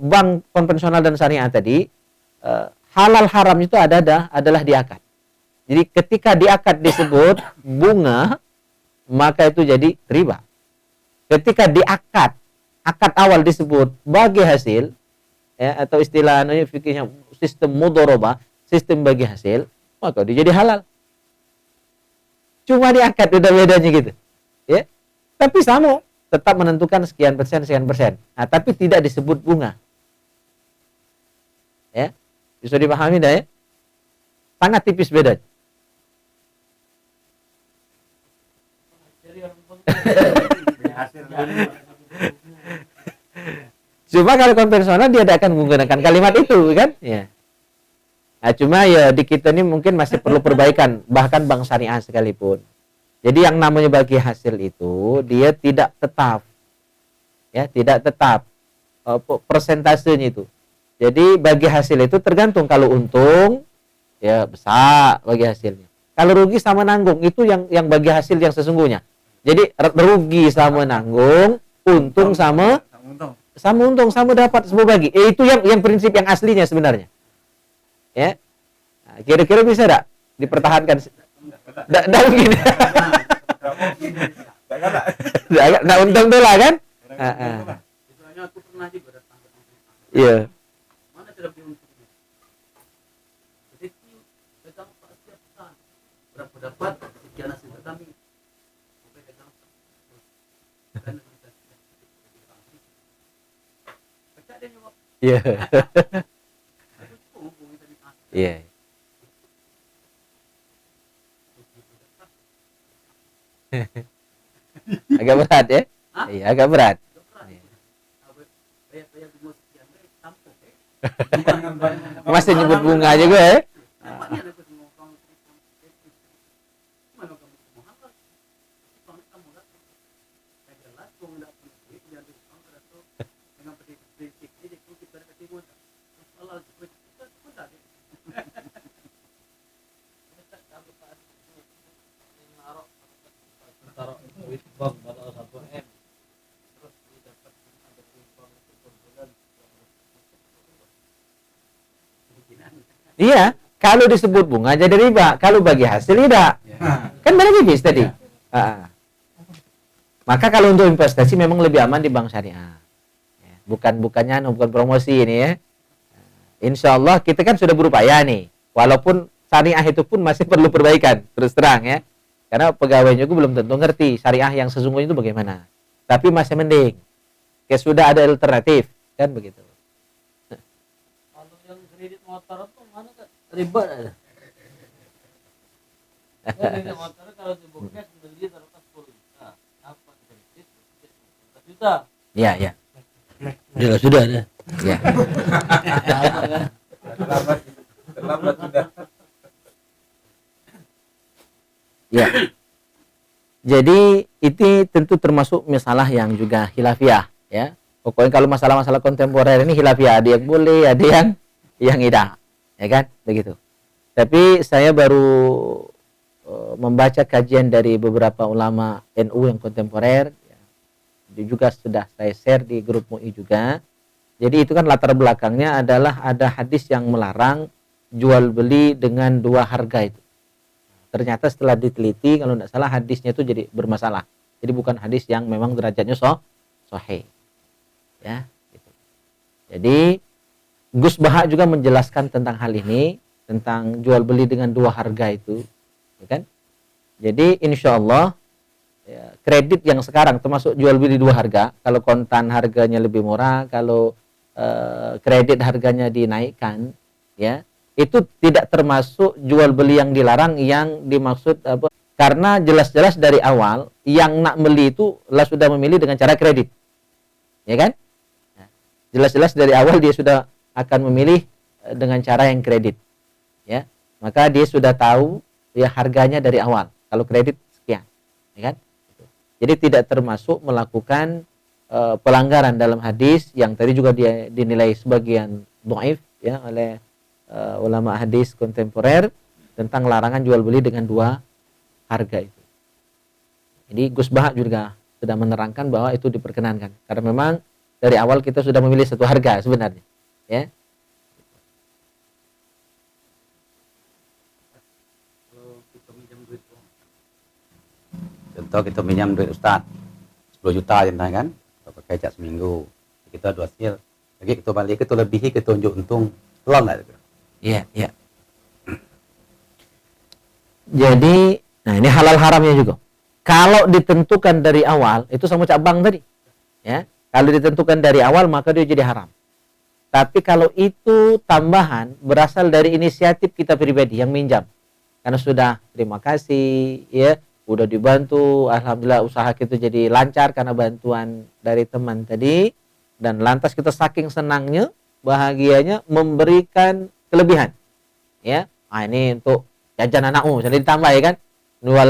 bank konvensional dan syariah tadi halal haram itu adalah di akad. Jadi ketika di akad disebut bunga, maka itu jadi riba. Ketika di akad awal disebut bagi hasil, ya, atau istilahnya fikihnya sistem mudharabah, sistem bagi hasil, maka dia jadi halal. Cuma di akad udah bedanya gitu. Ya. Tapi sama, tetap menentukan sekian persen. Nah, tapi tidak disebut bunga. Ya. Bisa dipahami dah ya? Sangat tipis beda. Cuma kalau konvensional dia tidak akan menggunakan kalimat itu kan? Ya. Nah, cuma ya di kita ini mungkin masih perlu perbaikan, bahkan bank syariah sekalipun. Jadi yang namanya bagi hasil itu dia tidak tetap. Ya, tidak tetap persentasenya itu. Jadi bagi hasil itu tergantung, kalau untung ya besar bagi hasilnya. Kalau rugi sama nanggung, itu yang bagi hasil yang sesungguhnya. Jadi rugi sama nanggung, untung sama untung sama dapat semua bagi. Itu yang prinsip yang aslinya sebenarnya. Ya. Nah, kira-kira bisa enggak dipertahankan? Enggak mungkin. Enggak untung tuh lah kan? Heeh. Aku pernah juga datang ke Iya. mana tidak diuntungnya. Jadi datang Pak setiap pesan berapa dapat sekian hasil kami. Iya. Iya. Agak berat ya? Iya, agak berat. Masih nyebut bunga juga ya? Iya, kalau disebut bunga jadi riba, kalau bagi hasil tidak. Kan beda tipis tadi. Maka kalau untuk investasi memang lebih aman di bank syariah. Bukan promosi ini ya. Insya Allah kita kan sudah berupaya nih. Walaupun syariah itu pun masih perlu perbaikan, terus terang ya. Karena pegawainya juga belum tentu ngerti syariah yang sesungguhnya itu bagaimana. Tapi masih mending. Kayak sudah ada alternatif, kan begitu. motor tuh mana kan ribet aja. Naik motor kalau di bukit beli taruh 10 juta. Apa kredit 10 juta. Ya, ya. Sudah ada. Ya. Terlambat sudah. Ya. Jadi itu tentu termasuk masalah yang juga khilafiyah, ya. Pokoknya kalau masalah-masalah kontemporer ini khilafiyah, ada yang boleh, ada yang tidak, ya kan? Begitu. Tapi saya baru membaca kajian dari beberapa ulama NU yang kontemporer, ya. Itu juga sudah saya share di grup MUI juga. Jadi itu kan latar belakangnya adalah ada hadis yang melarang jual beli dengan dua harga itu. Ternyata setelah diteliti, kalau tidak salah hadisnya itu jadi bermasalah. Jadi bukan hadis yang memang derajatnya sahih. Ya, gitu. Jadi Gus Baha juga menjelaskan tentang hal ini, tentang jual beli dengan dua harga itu, ya kan? Jadi insya Allah ya, kredit yang sekarang termasuk jual beli dua harga. Kalau kontan harganya lebih murah, kalau kredit harganya dinaikkan, ya. Itu tidak termasuk jual beli yang dilarang, yang dimaksud apa? Karena jelas-jelas dari awal yang nak beli itu lah sudah memilih dengan cara kredit, ya kan? Jelas-jelas dari awal dia sudah akan memilih dengan cara yang kredit, ya. Maka dia sudah tahu ya harganya dari awal. Kalau kredit sekian, ya kan? Jadi tidak termasuk melakukan pelanggaran dalam hadis yang tadi juga dia dinilai sebagian dhaif, ya, oleh ulama hadis kontemporer tentang larangan jual beli dengan dua harga itu. Jadi Gus Baha juga sudah menerangkan bahwa itu diperkenankan karena memang dari awal kita sudah memilih satu harga sebenarnya, ya. Contoh kita minjam duit Ustaz 10 juta contohnya kan, kita pakai cak seminggu, kita 2 sil, lagi kita balik kita lebihi kita unjuk untung loan lah itu. Iya, iya. Jadi, nah ini halal haramnya juga. Kalau ditentukan dari awal, itu sama cak bank tadi, ya. Kalau ditentukan dari awal maka dia jadi haram. Tapi kalau itu tambahan berasal dari inisiatif kita pribadi yang minjam, karena sudah terima kasih, ya, udah dibantu, alhamdulillah usaha kita jadi lancar karena bantuan dari teman tadi, dan lantas kita saking senangnya, bahagianya memberikan kelebihan, ya. Ini untuk jajan anakmu misalnya ditambah, ya kan, jual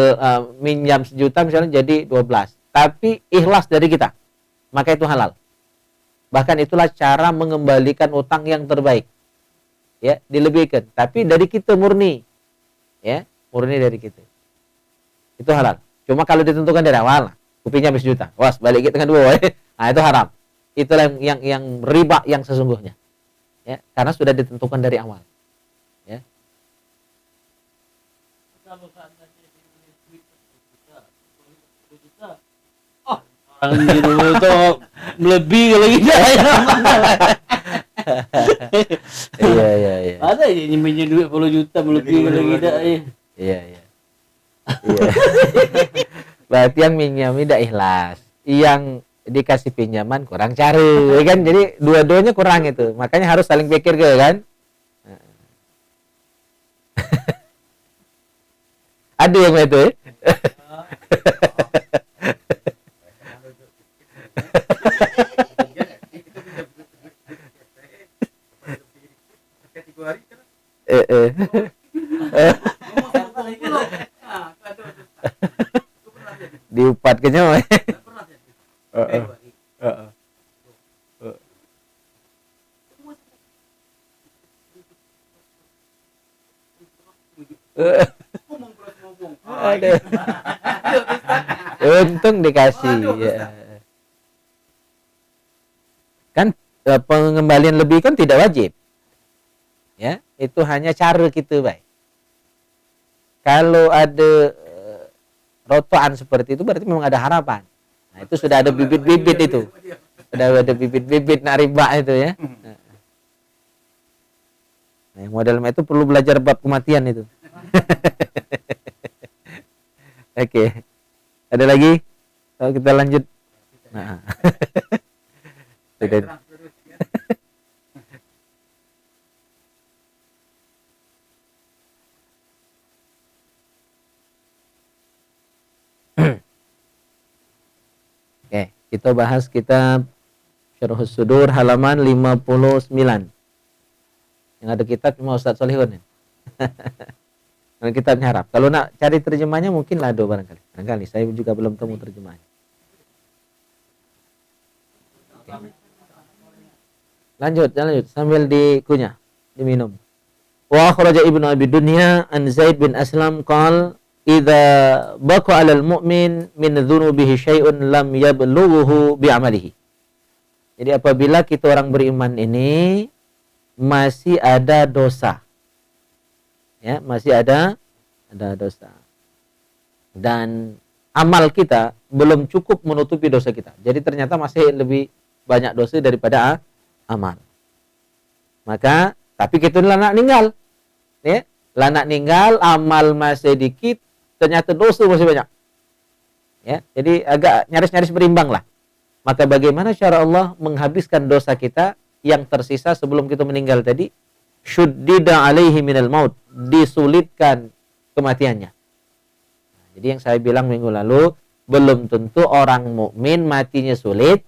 minjam 1 juta misalnya jadi 12, tapi ikhlas dari kita, maka itu halal. Bahkan itulah cara mengembalikan utang yang terbaik, ya, dilebihkan, tapi dari kita murni, ya, murni dari kita, itu halal. Cuma kalau ditentukan dari awal, kupingnya habis 1 juta, was balik kita dengan 2, nah itu haram. Itulah yang riba yang sesungguhnya, ya, karena sudah ditentukan dari awal, ya. Kalau seandainya dibeli duit 10 juta, oh, orang di rumah itu lebih kalau kita. Iya, iya, iya. Ada aja nyemenya duit 10 juta melebihi kalau kita. Iya, iya. Iya. Berarti yang minjam tidak ikhlas, yang dikasih pinjaman kurang cari, ya kan? Jadi dua-duanya kurang itu, makanya harus saling pikir ke, kan? Ada yang itu, ya? Diupat ke nyawa. Ada. Untung dikasih, ya. Kan pengembalian lebih kan tidak wajib, ya, itu hanya cara kita, baik. Kalau ada rotoan seperti itu berarti memang ada harapan. Nah, itu sudah ada bibit-bibit itu. Sudah ada bibit-bibit nak riba itu, ya. Nah, yang model itu perlu belajar bab kematian itu. Oke. Ada lagi? Kalau kita lanjut. Nah. Sudah. Kita bahas kitab Syarhus Sudur halaman 59. Yang ada kitab cuma Ustaz Solihun ya. Dan kitabnya Arab. Kalau nak cari terjemahnya mungkin Lado barangkali. Barangkali saya juga belum temu terjemahnya. Oke. Lanjut sambil dikunyah, diminum. Wa akhraja Ibnu Abi Dunya an Zaid bin Aslam qala idza baqa 'alal mu'min min dzunubihi syai'un lam yablughu bi 'amalihi. Jadi apabila kita orang beriman ini masih ada dosa. Ya, masih ada dosa. Dan amal kita belum cukup menutupi dosa kita. Jadi ternyata masih lebih banyak dosa daripada amal. Maka tapi kita nak ninggal. Ya, nak ninggal amal masih dikit, ternyata dosa masih banyak. Ya, jadi agak nyaris-nyaris berimbang lah. Maka bagaimana cara Allah menghabiskan dosa kita yang tersisa sebelum kita meninggal tadi? Syuddida alaihi minal maut, disulitkan kematiannya. Jadi yang saya bilang minggu lalu, belum tentu orang mukmin matinya sulit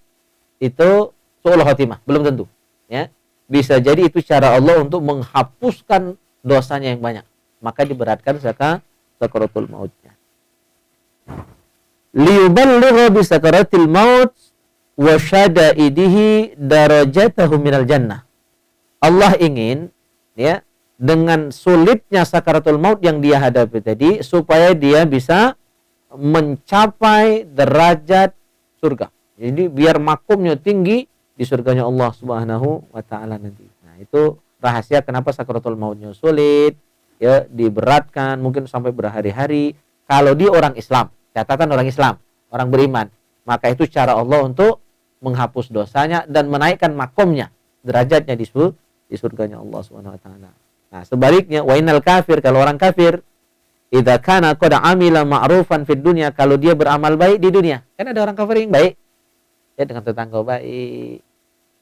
itu su'ul khotimah, belum tentu. Ya, bisa jadi itu cara Allah untuk menghapuskan dosanya yang banyak. Maka diberatkan sakaratul mautnya. Liyuballigha bi sakaratil maut wa syada'idihi darajatahu minal jannah. Allah ingin ya dengan sulitnya sakaratul maut yang dia hadapi tadi supaya dia bisa mencapai derajat surga. Jadi biar makomnya tinggi di surganya Allah Subhanahu wa taala nanti. Nah, itu rahasia kenapa sakaratul mautnya sulit, ya diberatkan mungkin sampai berhari-hari. Kalau dia orang Islam, catatan orang Islam, orang beriman, maka itu cara Allah untuk menghapus dosanya dan menaikkan makomnya, derajatnya di surganya Allah Subhanahu wa taala. Nah, sebaliknya wainal kafir, kalau orang kafir idza kana qad amila ma'rufan fid dunya, kalau dia beramal baik di dunia. Kan ada orang kafir yang baik. Ya dengan tetangga baik.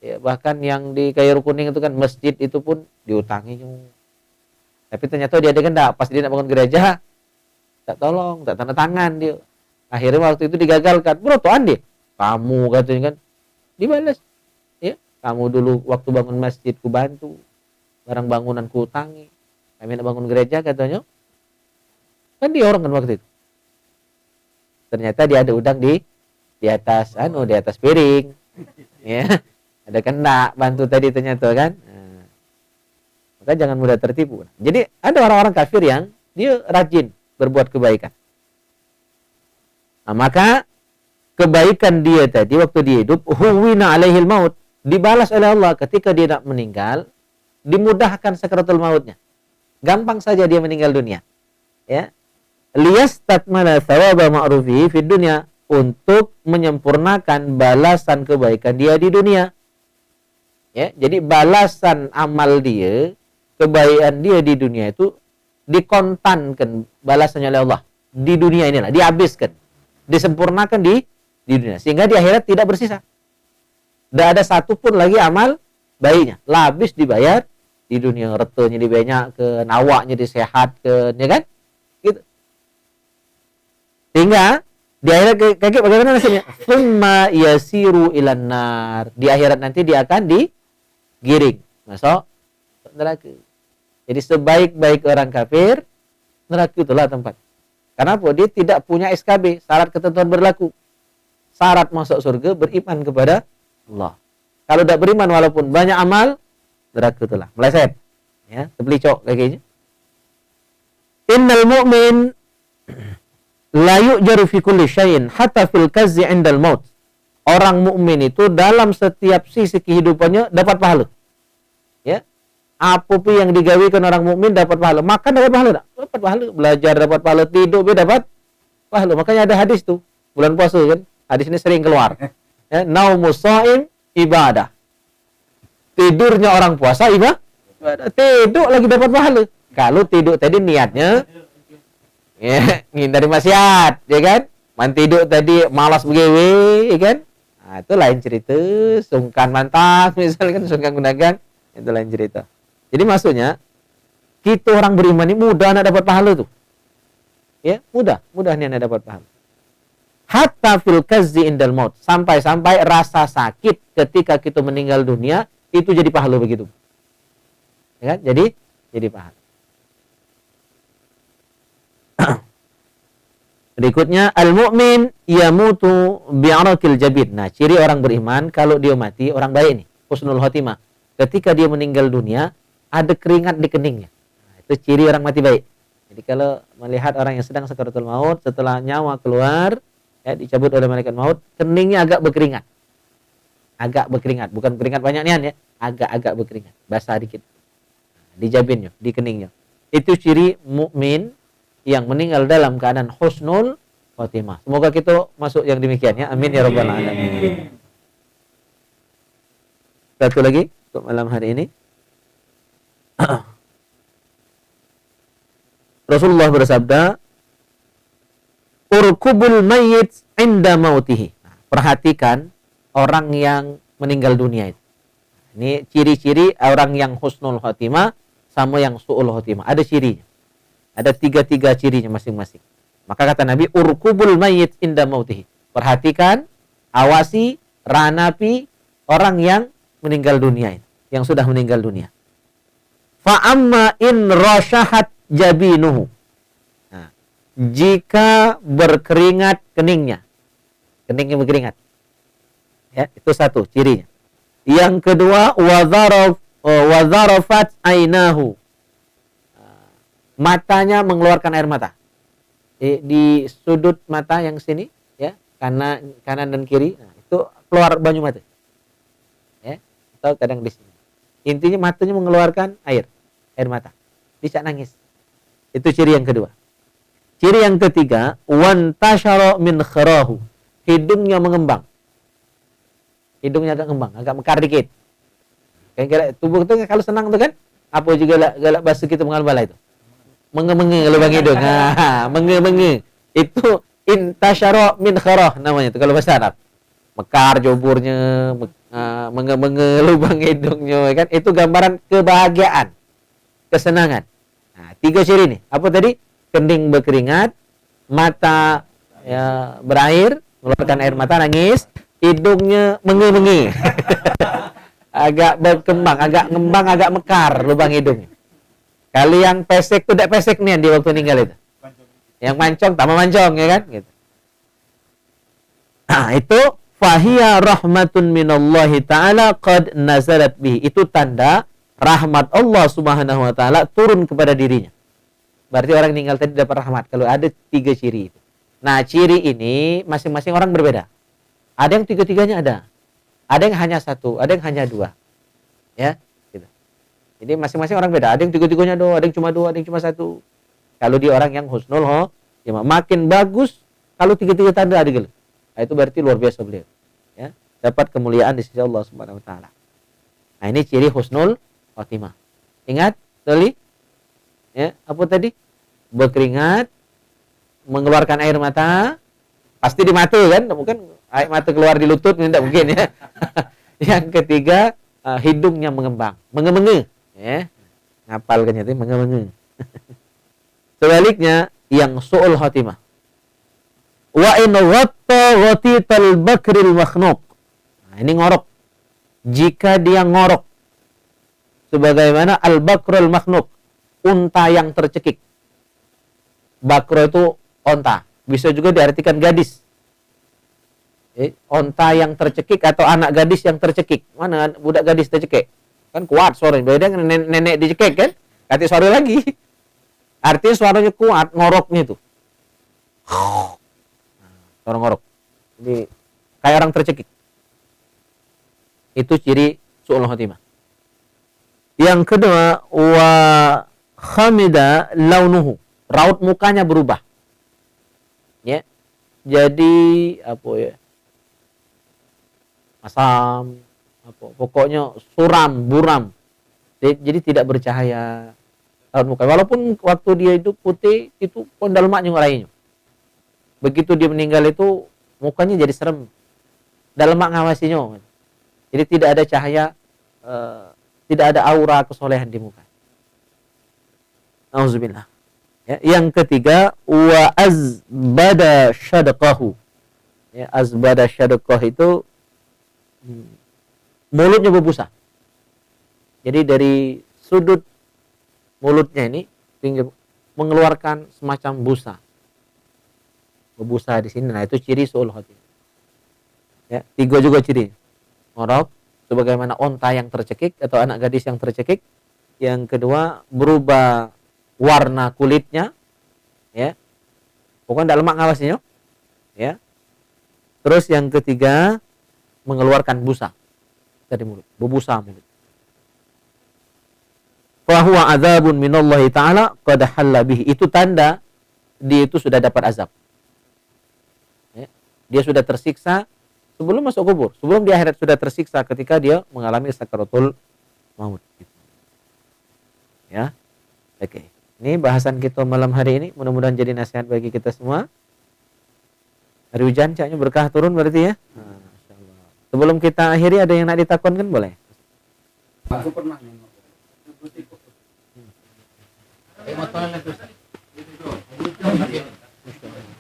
Ya, bahkan yang di Kayu Kuning itu kan masjid itu pun diutangi. Tapi ternyata dia genda, pas dia nak bangun gereja tak tolong, tak tanda tangan dia. Akhirnya waktu itu digagalkan. Berotoan dia. Kamu katanya kan dibalas. Ya, kamu dulu waktu bangun masjid ku bantu. Barang bangunan ku utangi. Kami nak bangun gereja katanya. Kan dia orang kan waktu itu. Ternyata dia ada udang di atas di atas piring. Ya. Ada kena bantu tadi ternyata kan. Nah, maka jangan mudah tertipu. Jadi ada orang-orang kafir yang dia rajin berbuat kebaikan. Nah, maka kebaikan dia tadi waktu dia hidup huwina alaihil maut, dibalas oleh Allah ketika dia nak meninggal, dimudahkan sakaratul mautnya. Gampang saja dia meninggal dunia. Ya. Liyastakmala thawaba ma'rufihi fid dunya, untuk menyempurnakan balasan kebaikan dia di dunia. Ya, jadi balasan amal dia, kebaikan dia di dunia itu dikontankan balasannya oleh Allah di dunia inilah, dihabiskan, disempurnakan di dunia, sehingga di akhirat tidak bersisa. Tidak ada satu pun lagi amal baiknya, lah habis dibayar di dunia, retenya dibanyak ke, nawaknya disehat ke, ya kan? Gitu. Sehingga di akhirat kayak bagaimana nasibnya? Summa yasiru ilan nar. Di akhirat nanti dia akan digiring masuk neraka. Jadi sebaik-baik orang kafir, neraka itulah tempat. Kenapa? Dia tidak punya SKB, syarat ketentuan berlaku. Syarat masuk surga beriman kepada Allah. Kalau tidak beriman walaupun banyak amal, neraka itulah. Meleset. Ya, terpelicok kakinya. Innal mu'min la yu'jaru fi kulli syai'in hatta fil kazzi 'indal maut. Orang mukmin itu dalam setiap sisi kehidupannya dapat pahala. Ya. Apapun yang digawikan orang mukmin dapat pahala. Makan dapat pahala tak? Dapat pahala. Belajar dapat pahala, tidur dapat pahala. Makanya ada hadis tuh, bulan puasa kan. Hadis ini sering keluar. Ya, naumus shaim ibadah. Tidurnya orang puasa ibadah. Tidur lagi dapat pahala. Kalau tidur tadi niatnya ya, ngindari maksiat, ya kan? Tidur tadi malas begewe, ya kan? Nah, itu lain cerita. Sungkan mantap, misalkan sungkan gunakan, itu lain cerita. Jadi maksudnya, kita orang beriman ini mudah nak dapat pahala tuh. Ya, mudah nih nak dapat pahala. hatta fil kazzi indal maut, sampai-sampai rasa sakit ketika kita meninggal dunia itu jadi pahala begitu. Ya kan? Jadi pahala. Berikutnya al-mu'min yamutu bi'arakil jabin. Nah, ciri orang beriman kalau dia mati orang baik nih, husnul khotimah. Ketika dia meninggal dunia ada keringat di keningnya. Nah, itu ciri orang mati baik. Jadi kalau melihat orang yang sedang sakaratul maut, setelah nyawa keluar, ya, dicabut oleh malaikat maut, keningnya agak berkeringat. Agak berkeringat, bukan keringat banyak nian ya, agak-agak berkeringat, basah dikit. Di jabinnya, di keningnya. Itu ciri mukmin yang meninggal dalam keadaan husnul khotimah. Semoga kita masuk yang demikian ya. Amin ya rabbal alamin. Satu lagi untuk malam hari ini. Rasulullah bersabda, "Urkubul mayyit inda mautihi." Nah, perhatikan orang yang meninggal dunia itu. Ini ciri-ciri orang yang husnul khotimah sama yang su'ul khotimah. Ada cirinya. Ada tiga cirinya masing-masing. Maka kata Nabi, urkubul mayyit inda mautihi. Perhatikan, awasi, ranapi orang yang meninggal dunia ini, yang sudah meninggal dunia. Fa amma in rasyahat jabinuhu. Nah, jika berkeringat keningnya berkeringat. Ya, itu satu cirinya. Yang kedua, wadharafat ainahu. Matanya mengeluarkan air mata. Di sudut mata yang sini, ya, kanan dan kiri, nah, itu keluar banyu mata. Ya, atau kadang di sini. Intinya matanya mengeluarkan air mata. Bisa nangis. Itu ciri yang kedua. Ciri yang ketiga, wantashara min kharahu. Hidungnya mengembang. Hidungnya agak ngembang, agak mekar dikit. Kayak tubuh itu kalau senang tuh kan, apa juga galak bahasa kita mengenal bala itu. Menge-menge lubang hidung. Nah, menge-menge. Itu intasyara min kharah namanya itu kalau bahasa Arab. Mekar joburnya, menge-menge lubang hidungnya, kan? Itu gambaran kebahagiaan, kesenangan. Nah, tiga ciri nih. Apa tadi? Kening berkeringat, mata ya berair, mengeluarkan air mata, nangis, hidungnya menge-menge. Agak berkembang, agak ngembang, agak mekar lubang hidungnya. Kali yang pesek tuh tidak pesek nih di waktu meninggal itu. Yang mancong tambah mancong ya kan gitu. Nah, itu fahiya rahmatun minallahi ta'ala qad nazalat bihi. Itu tanda rahmat Allah Subhanahu wa taala turun kepada dirinya. Berarti orang meninggal tadi dapat rahmat kalau ada tiga ciri itu. Nah, ciri ini masing-masing orang berbeda. Ada yang tiga-tiganya ada. Ada yang hanya satu, ada yang hanya dua. Ya. Jadi masing-masing orang beda. Ada yang tiga-tiganya ada yang cuma dua, ada yang cuma satu. Kalau dia orang yang husnul ya makin bagus kalau tiga-tiga tanda ada gitu. Nah, itu berarti luar biasa beliau. Ya, dapat kemuliaan di sisi Allah Subhanahu wa taala. Nah, ini ciri husnul khotimah. Ingat, tadi? Ya, apa tadi? Berkeringat, mengeluarkan air mata, pasti di mata kan? Bukan air mata keluar di lutut, tidak mungkin ya. Yang ketiga, hidungnya mengembang, menge-menge. Ya, ngapal kan itu menge-menge. Sebaliknya yang su'ul khatimah. Wa in ghatta ghatital bakril makhnuq. Nah, ini ngorok. Jika dia ngorok sebagaimana al-bakrul makhnuq, unta yang tercekik. Bakro itu onta, bisa juga diartikan gadis. Onta yang tercekik atau anak gadis yang tercekik. Mana budak gadis tercekik? Kan kuat suaranya. Beda dengan nenek dicekik kan? Ganti suara lagi. Artinya suaranya kuat, ngoroknya itu. Suara ngorok. Jadi kayak orang tercekik. Itu ciri su'ul khatimah. Yang kedua, wa khamida launuhu. Raut mukanya berubah. Ya. Jadi apa ya? Asam, apa, pokoknya suram, buram. Jadi tidak bercahaya raut muka. Walaupun waktu dia itu putih, itu pondal maknya ngorainya. Begitu dia meninggal itu mukanya jadi serem. Dalam mak ngawasinya. Jadi tidak ada cahaya, tidak ada aura kesolehan di muka. Auzubillah. Ya, yang ketiga, wa azbada syadqahu. Ya, azbada syadqah itu mulutnya berbusa. Jadi dari sudut mulutnya ini mengeluarkan semacam busa. Berbusa di sini. Nah, itu ciri su'ul khotimah. Ya, 3 juga ciri. Ngorok sebagaimana onta yang tercekik atau anak gadis yang tercekik. Yang kedua, berubah warna kulitnya. Ya. Pokoknya tidak lemak ngawasinya. Ya. Terus yang ketiga, mengeluarkan busa dari mulut, berbusa mulut. Fahuwa adzabun minallahi ta'ala qad halla bihi. Itu tanda dia itu sudah dapat azab. Ya. Dia sudah tersiksa sebelum masuk kubur, sebelum di akhirat sudah tersiksa ketika dia mengalami sakaratul maut. Ya. Oke. Ini bahasan kita malam hari ini, mudah-mudahan jadi nasihat bagi kita semua. Hari hujan, caknya berkah turun berarti ya. Masyaallah. Sebelum kita akhiri, ada yang nak ditakonkan boleh? Aku pernah nengok.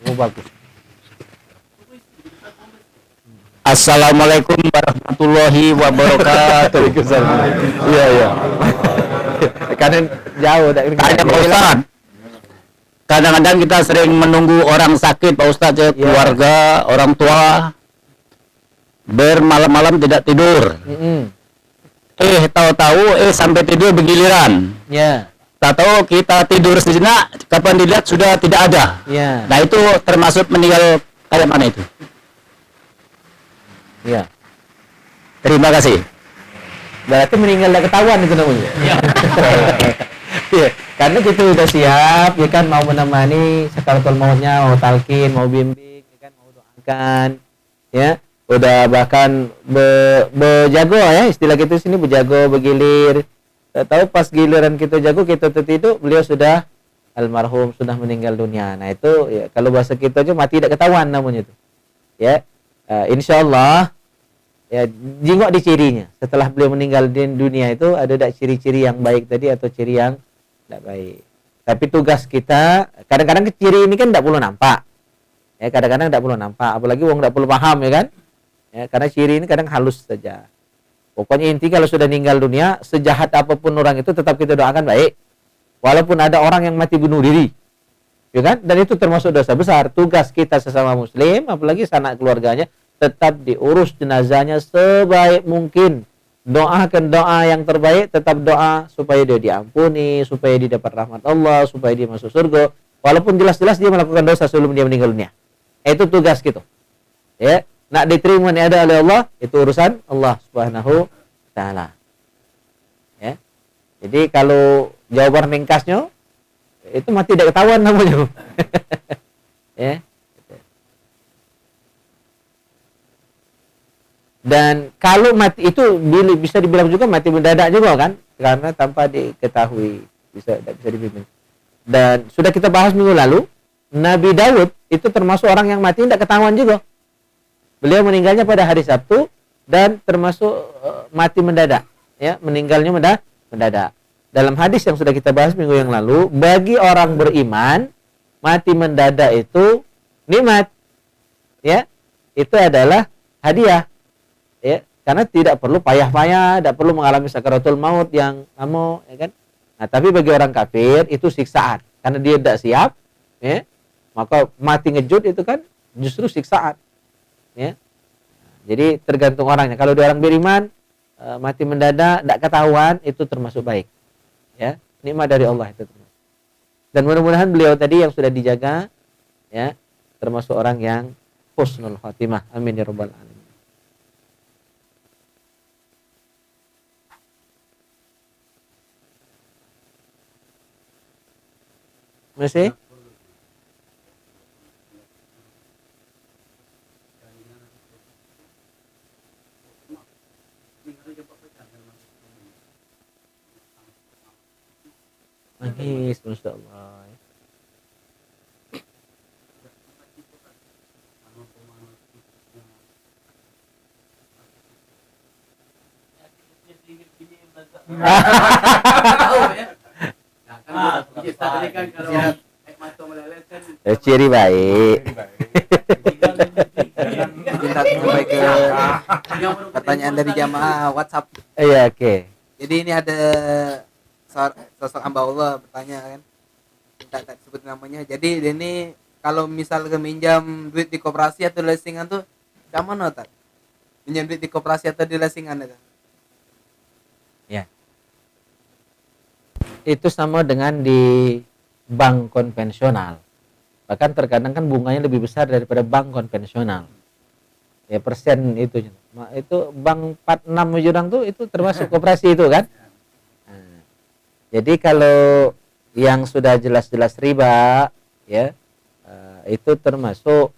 Oh, bagus. Assalamualaikum warahmatullahi wabarakatuh. Iya, iya. Karena jauh Tanya Pak Ustaz. Kadang-kadang kita sering menunggu orang sakit Pak Ustaz, ya, keluarga, orang tua bermalam-malam tidak tidur. Tahu-tahu sampai tidur bergiliran. Ya. Tak tahu kita tidur sejenak, kapan dilihat sudah tidak ada. Ya. Nah, itu termasuk meninggal kayak mana itu? Ya. Terima kasih. Berarti meninggal tidak ketahuan itu namanya. Iya. Karena kita udah siap, ya kan, mau menemani sakaratul mautnya, mau talqin, mau bimbing, ya kan, mau doakan, ya. Udah bahkan bejago ya, istilah kita sini bejago, begilir. Tahu pas giliran kita jago, kita tertidur, beliau sudah almarhum, sudah meninggal dunia. Nah, itu ya, kalau bahasa kita aja mati tidak ketahuan namanya itu. Ya. Insyaallah ya, jingok di cirinya. Setelah beliau meninggal di dunia itu ada tak ciri-ciri yang baik tadi atau ciri yang tidak baik. Tapi tugas kita, kadang-kadang ciri ini kan tidak perlu nampak. Ya, kadang-kadang tidak perlu nampak, apalagi wong tidak perlu paham, ya kan? Ya, karena ciri ini kadang halus saja. Pokoknya inti kalau sudah meninggal dunia, sejahat apapun orang itu tetap kita doakan baik. Walaupun ada orang yang mati bunuh diri. Ya kan? Dan itu termasuk dosa besar. Tugas kita sesama muslim, apalagi sanak keluarganya, tetap diurus jenazahnya sebaik mungkin. Doakan doa yang terbaik, tetap doa supaya dia diampuni, supaya dia dapat rahmat Allah, supaya dia masuk surga. Walaupun jelas-jelas dia melakukan dosa sebelum dia meninggal dunia. Itu tugas kita. Ya, nak diterima ni ada oleh Allah, itu urusan Allah Subhanahu wa taala. Ya. Jadi kalau jawaban ringkasnya itu mati tidak ketahuan namanya. Ya. Dan kalau mati itu bisa dibilang juga mati mendadak juga kan, karena tanpa diketahui, tidak bisa dibimbing. Dan sudah kita bahas minggu lalu, Nabi Daud itu termasuk orang yang mati tidak ketahuan juga. Beliau meninggalnya pada hari Sabtu dan termasuk mati mendadak, ya, meninggalnya mendadak. Dalam hadis yang sudah kita bahas minggu yang lalu, bagi orang beriman mati mendadak itu nikmat, ya, itu adalah hadiah. Ya, karena tidak perlu payah-payah, tidak perlu mengalami sakaratul maut yang lama, ya kan? Nah, tapi bagi orang kafir itu siksaan, karena dia tidak siap, ya, maka mati ngejut itu kan justru siksaan, ya. Jadi tergantung orangnya. Kalau dia orang beriman, mati mendadak, tidak ketahuan, itu termasuk baik, ya, nikmat dari Allah itu. Dan mudah-mudahan beliau tadi yang sudah dijaga, ya, termasuk orang yang husnul khatimah. Amin ya rabbal alamin. Masih? Nangis, Masya Allah. Ciri baik. minta sampai ke pertanyaan dari jamaah WhatsApp. Iya, oke. Jadi ini ada sosok hamba Allah bertanya kan, minta tak sebut namanya. Jadi ini kalau misal minjam duit di koperasi atau lesingan tuh sama no tak? Minjam duit di koperasi atau di lesingan itu? Ya. Itu sama dengan di bank konvensional. Bahkan terkadang kan bunganya lebih besar daripada bank konvensional. Ya persen itu. Itu bank 46 jurang tuh itu termasuk koperasi itu kan? Nah, jadi kalau yang sudah jelas-jelas riba ya itu termasuk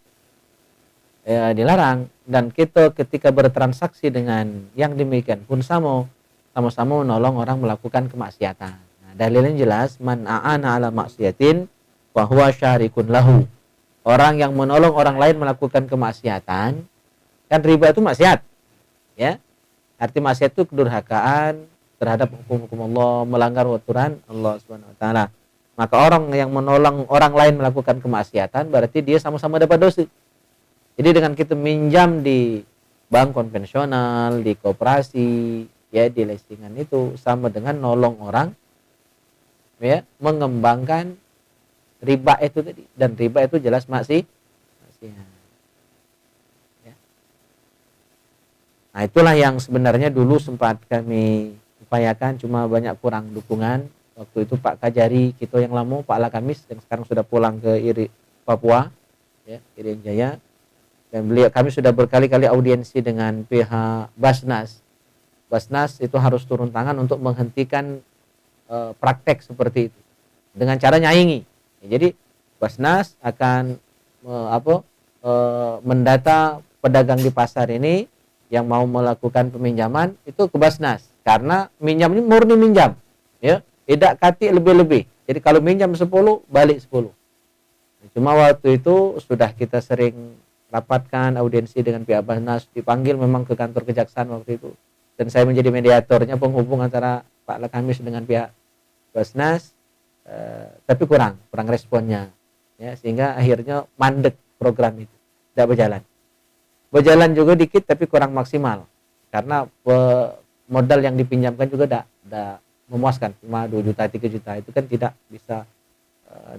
dilarang, dan kita ketika bertransaksi dengan yang demikian pun sama-sama menolong orang melakukan kemaksiatan. Nah, dalilnya jelas, man a'ana ala maksiatin wa huwa syarikun lahu. Orang yang menolong orang lain melakukan kemaksiatan, kan riba itu maksiat. Ya. Arti maksiat itu kedurhakaan terhadap hukum-hukum Allah, melanggar aturan Allah Subhanahu wa taala. Maka orang yang menolong orang lain melakukan kemaksiatan berarti dia sama-sama dapat dosa. Jadi dengan kita minjam di bank konvensional, di koperasi, ya di lesingan itu sama dengan nolong orang ya mengembangkan riba itu tadi, dan riba itu jelas maksiat. Ya. Nah, itulah yang sebenarnya dulu sempat kami upayakan, cuma banyak kurang dukungan. Waktu itu Pak Kajari kita yang lama, Pak Lakamis yang sekarang sudah pulang ke Papua, ya, Irian Jaya, dan kami sudah berkali-kali audiensi dengan pihak Basnas. Basnas itu harus turun tangan untuk menghentikan praktek seperti itu dengan cara nyaingi. Ya, jadi Basnas akan mendata pedagang di pasar ini yang mau melakukan peminjaman itu ke Basnas, karena minjam ini murni minjam, ya. Tidak kati lebih-lebih. Jadi kalau minjam 10, balik 10. Cuma waktu itu sudah kita sering rapatkan audiensi dengan pihak Basnas, dipanggil memang ke kantor kejaksaan waktu itu. Dan saya menjadi mediatornya, penghubung antara Pak Lakamis dengan pihak Basnas, tapi kurang responnya. Ya, sehingga akhirnya mandek program itu. Tidak berjalan. Berjalan juga dikit tapi kurang maksimal. Karena modal yang dipinjamkan juga tidak memuaskan, cuma 2 juta 3 juta itu kan tidak bisa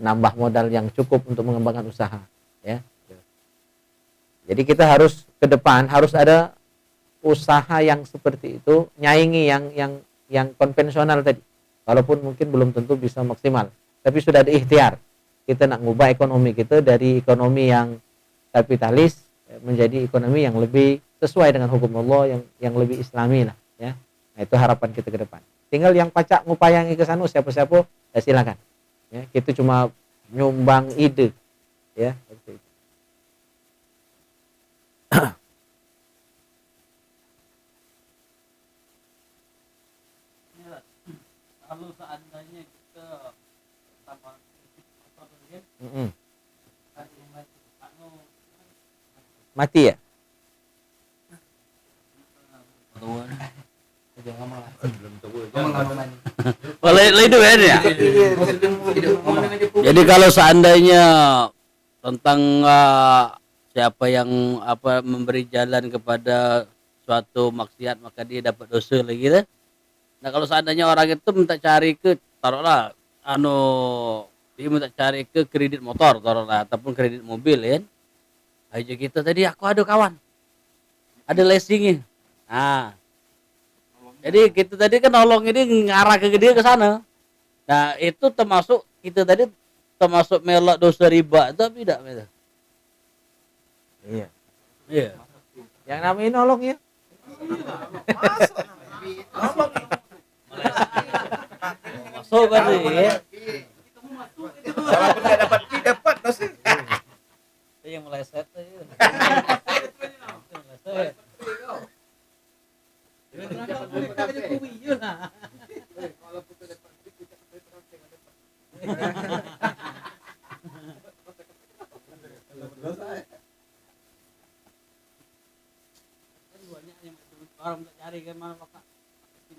nambah modal yang cukup untuk mengembangkan usaha, ya. Jadi kita harus ke depan harus ada usaha yang seperti itu, nyaingi yang konvensional tadi, walaupun mungkin belum tentu bisa maksimal, tapi sudah ada ikhtiar kita nak ngubah ekonomi kita dari ekonomi yang kapitalis menjadi ekonomi yang lebih sesuai dengan hukum Allah, yang lebih islami lah, ya. Nah, itu harapan kita ke depan. Tinggal yang pacak ngupayangi ke sana siapa-siapa, ya silakan. Ya, kita cuma nyumbang ide, ya. Seperti itu. Kalau seandainya kita sama mati ya? itu kan ya. Jadi kalau seandainya tentang siapa yang memberi jalan kepada suatu maksiat maka dia dapat dosa lagi gitu. Nah kalau seandainya orang itu minta cari ke taruhlah dia minta cari ke kredit motor taruhlah ataupun kredit mobil ya. Aja kita tadi aku ada kawan ada leasingnya. Nah jadi kita tadi kan nolong ini ngarah ke dia ke sana. Nah itu termasuk kita tadi termasuk melak dosa riba tapi tidak betul. Iya. Iya. Yang namanya nolong ya. Masuk berarti ya. Walaupun nggak dapat dosa. Itu yang meleset aja. Meleset. Orang tak cari kan mana pak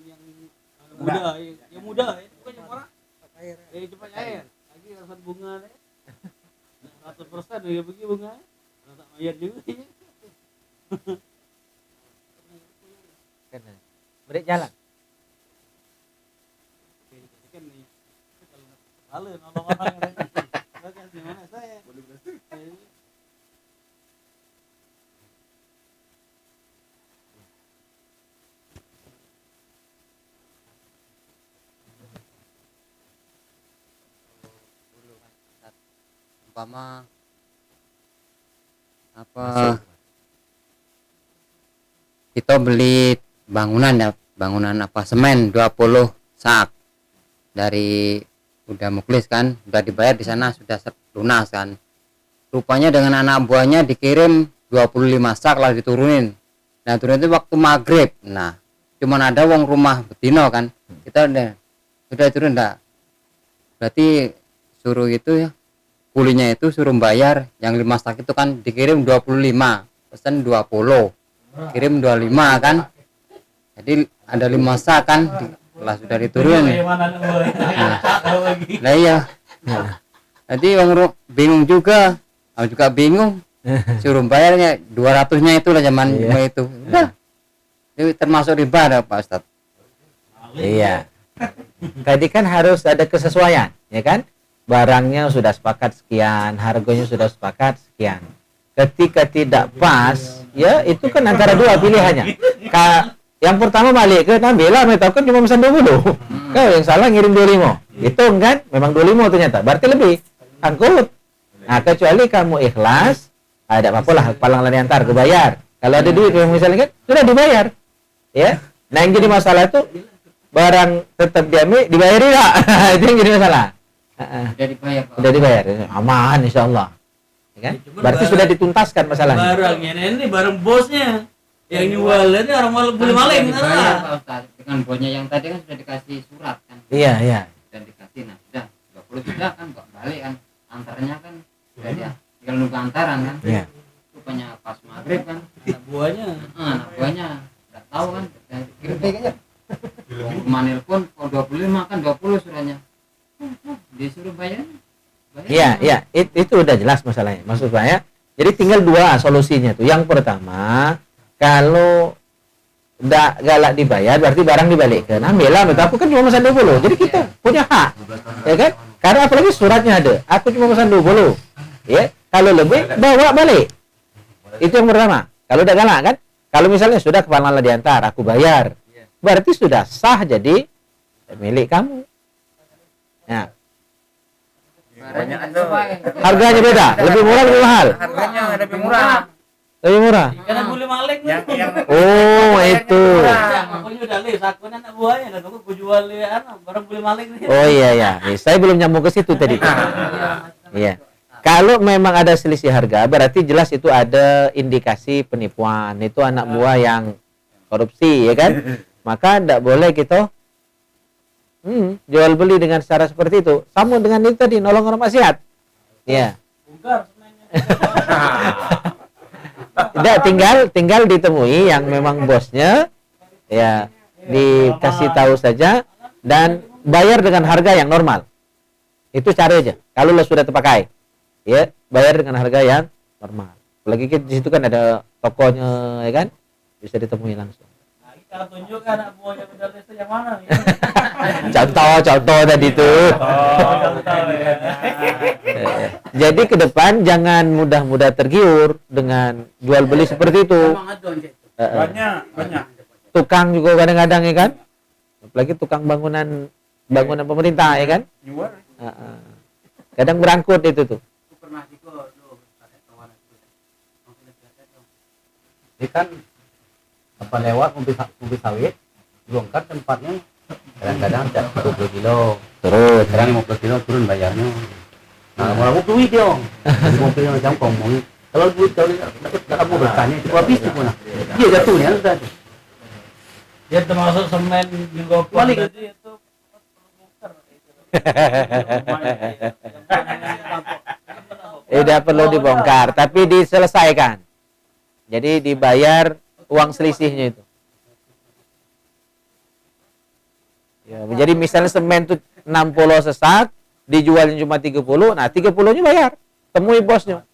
yang muda, yang muda bukan yang orang cepat cair lagi rasa bunga deh 100% ya pergi bunga tak bayar juga Break jalan. Umpama apa kita beli bangunan ya, bangunan apa semen 20 sak dari udah muklis kan, udah dibayar di sana, sudah lunas kan, rupanya dengan anak buahnya dikirim 25 sak lah diturunin. Nah turun itu waktu maghrib, nah cuman ada wong rumah betino kan, kita udah turun enggak, berarti suruh itu ya, kulinya itu suruh bayar yang 5 sak itu kan, dikirim 25, pesan 20, kirim 25 kan, jadi ada 5 sak kan, lah sudah diturunin. Nah iya, jadi orang bingung juga, aku juga bingung, suruh bayarnya 200-nya itulah zaman itu, udah, itu termasuk riba ada Pak Ustadz. Iya. Tadi kan harus ada kesesuaian, ya kan? Barangnya sudah sepakat sekian, harganya sudah sepakat sekian. Ketika tidak pas, ya itu kan antara dua pilihannya. Yang pertama balik ke Nabila, mereka kan cuma pesan 20. Kau yang salah ngirim 25. Hitung kan, memang 25 ternyata. Berarti lebih angkut. Nah, kecuali kamu ikhlas, ada apa-apa lah, palang lari antar kebayar. Kalau ada duit misalnya kan sudah dibayar. Ya. Nah, yang jadi masalah itu barang tetap diambil, dibayar tidak? Itu yang jadi masalah. Udah dibayar Pak. Udah dibayar, aman insyaallah. Ya kan? Berarti sudah dituntaskan masalahnya. Barangnya ini barang bosnya. Yang jualannya orang beli maling dibayar Pak Ustadz. Dengan bosnya yang tadi kan sudah dikasih surat kan. Iya, iya. Dan dikasih, nah sudah 20 sudah kan, kok balik kan. Antaranya kan sudah dia tinggal nunggu antaran kan. Iya. Rupanya pas maghrib kan. anak buahnya. Anak buahnya udah tahu kan. Dan kirim kayaknya. Rumah nelpon, kalau 25 kan 20 suratnya. Disuruh bayar. Iya, iya, itu udah jelas masalahnya. Maksud saya, jadi tinggal dua solusinya tuh. Yang pertama, kalau enggak galak dibayar, berarti barang dibalikkan. Ambillah, betul. Aku kan cuma pesan 20. Jadi kita punya hak. Ya kan? Karena apalagi suratnya ada. Aku cuma pesan 20. Ya, kalau lebih bawa balik. Itu yang pertama. Kalau udah galak kan? Kalau misalnya sudah kepala diantar, aku bayar. Berarti sudah sah jadi milik kamu. Nah, harganya beda, lebih murah lebih mahal. Harganya lebih murah. Lebih murah. Karena beli maling nih. Oh, itu. Pokoknya udah lihat aku anak buahnya dan aku jual barang beli maling nih. Oh iya ya. Saya belum nyambung ke situ tadi. Iya. Kalau memang ada selisih harga, berarti jelas itu ada indikasi penipuan. Itu anak buah yang korupsi, ya kan? Maka tidak boleh kita jual beli dengan cara seperti itu. Sama dengan itu tadi, nolong orang maksiat. Iya. Bongkar semennya. Tidak, tinggal ditemui yang memang bosnya, ya dikasih tahu saja dan bayar dengan harga yang normal. Itu cara aja. Kalau lo sudah terpakai, ya bayar dengan harga yang normal. Apalagi di situ kan ada tokonya, ya kan, bisa ditemui langsung. Nah, kita tunjukkan anak buahnya udah lihat yang mana nih. Contoh tadi itu. Jadi ke depan jangan mudah-mudah tergiur dengan jual beli seperti itu. Banyak. Tukang juga kadang-kadang, ya kan, apalagi tukang bangunan pemerintah, ya kan, kadang berangkut itu tuh. Ini kan apa lewat mobil sawit, bongkar tempatnya kadang-kadang 20 kilo, Terus kadang 50 kilo turun bayarnya. Nah, mau duit dong. Jadi mobilnya macam ngomong, kalau duit kalau dapat kamu bertanya itu habis tuh nah. Dia jatuhnya sudah. Dia termasuk semen juga Balik. jadi itu bongkar itu. tidak perlu dibongkar, tapi diselesaikan. Jadi dibayar uang selisihnya itu. Ya, jadi misalnya semen itu 60 sesak, dijualnya cuma 30, nah 30-nya bayar. Temui bosnya.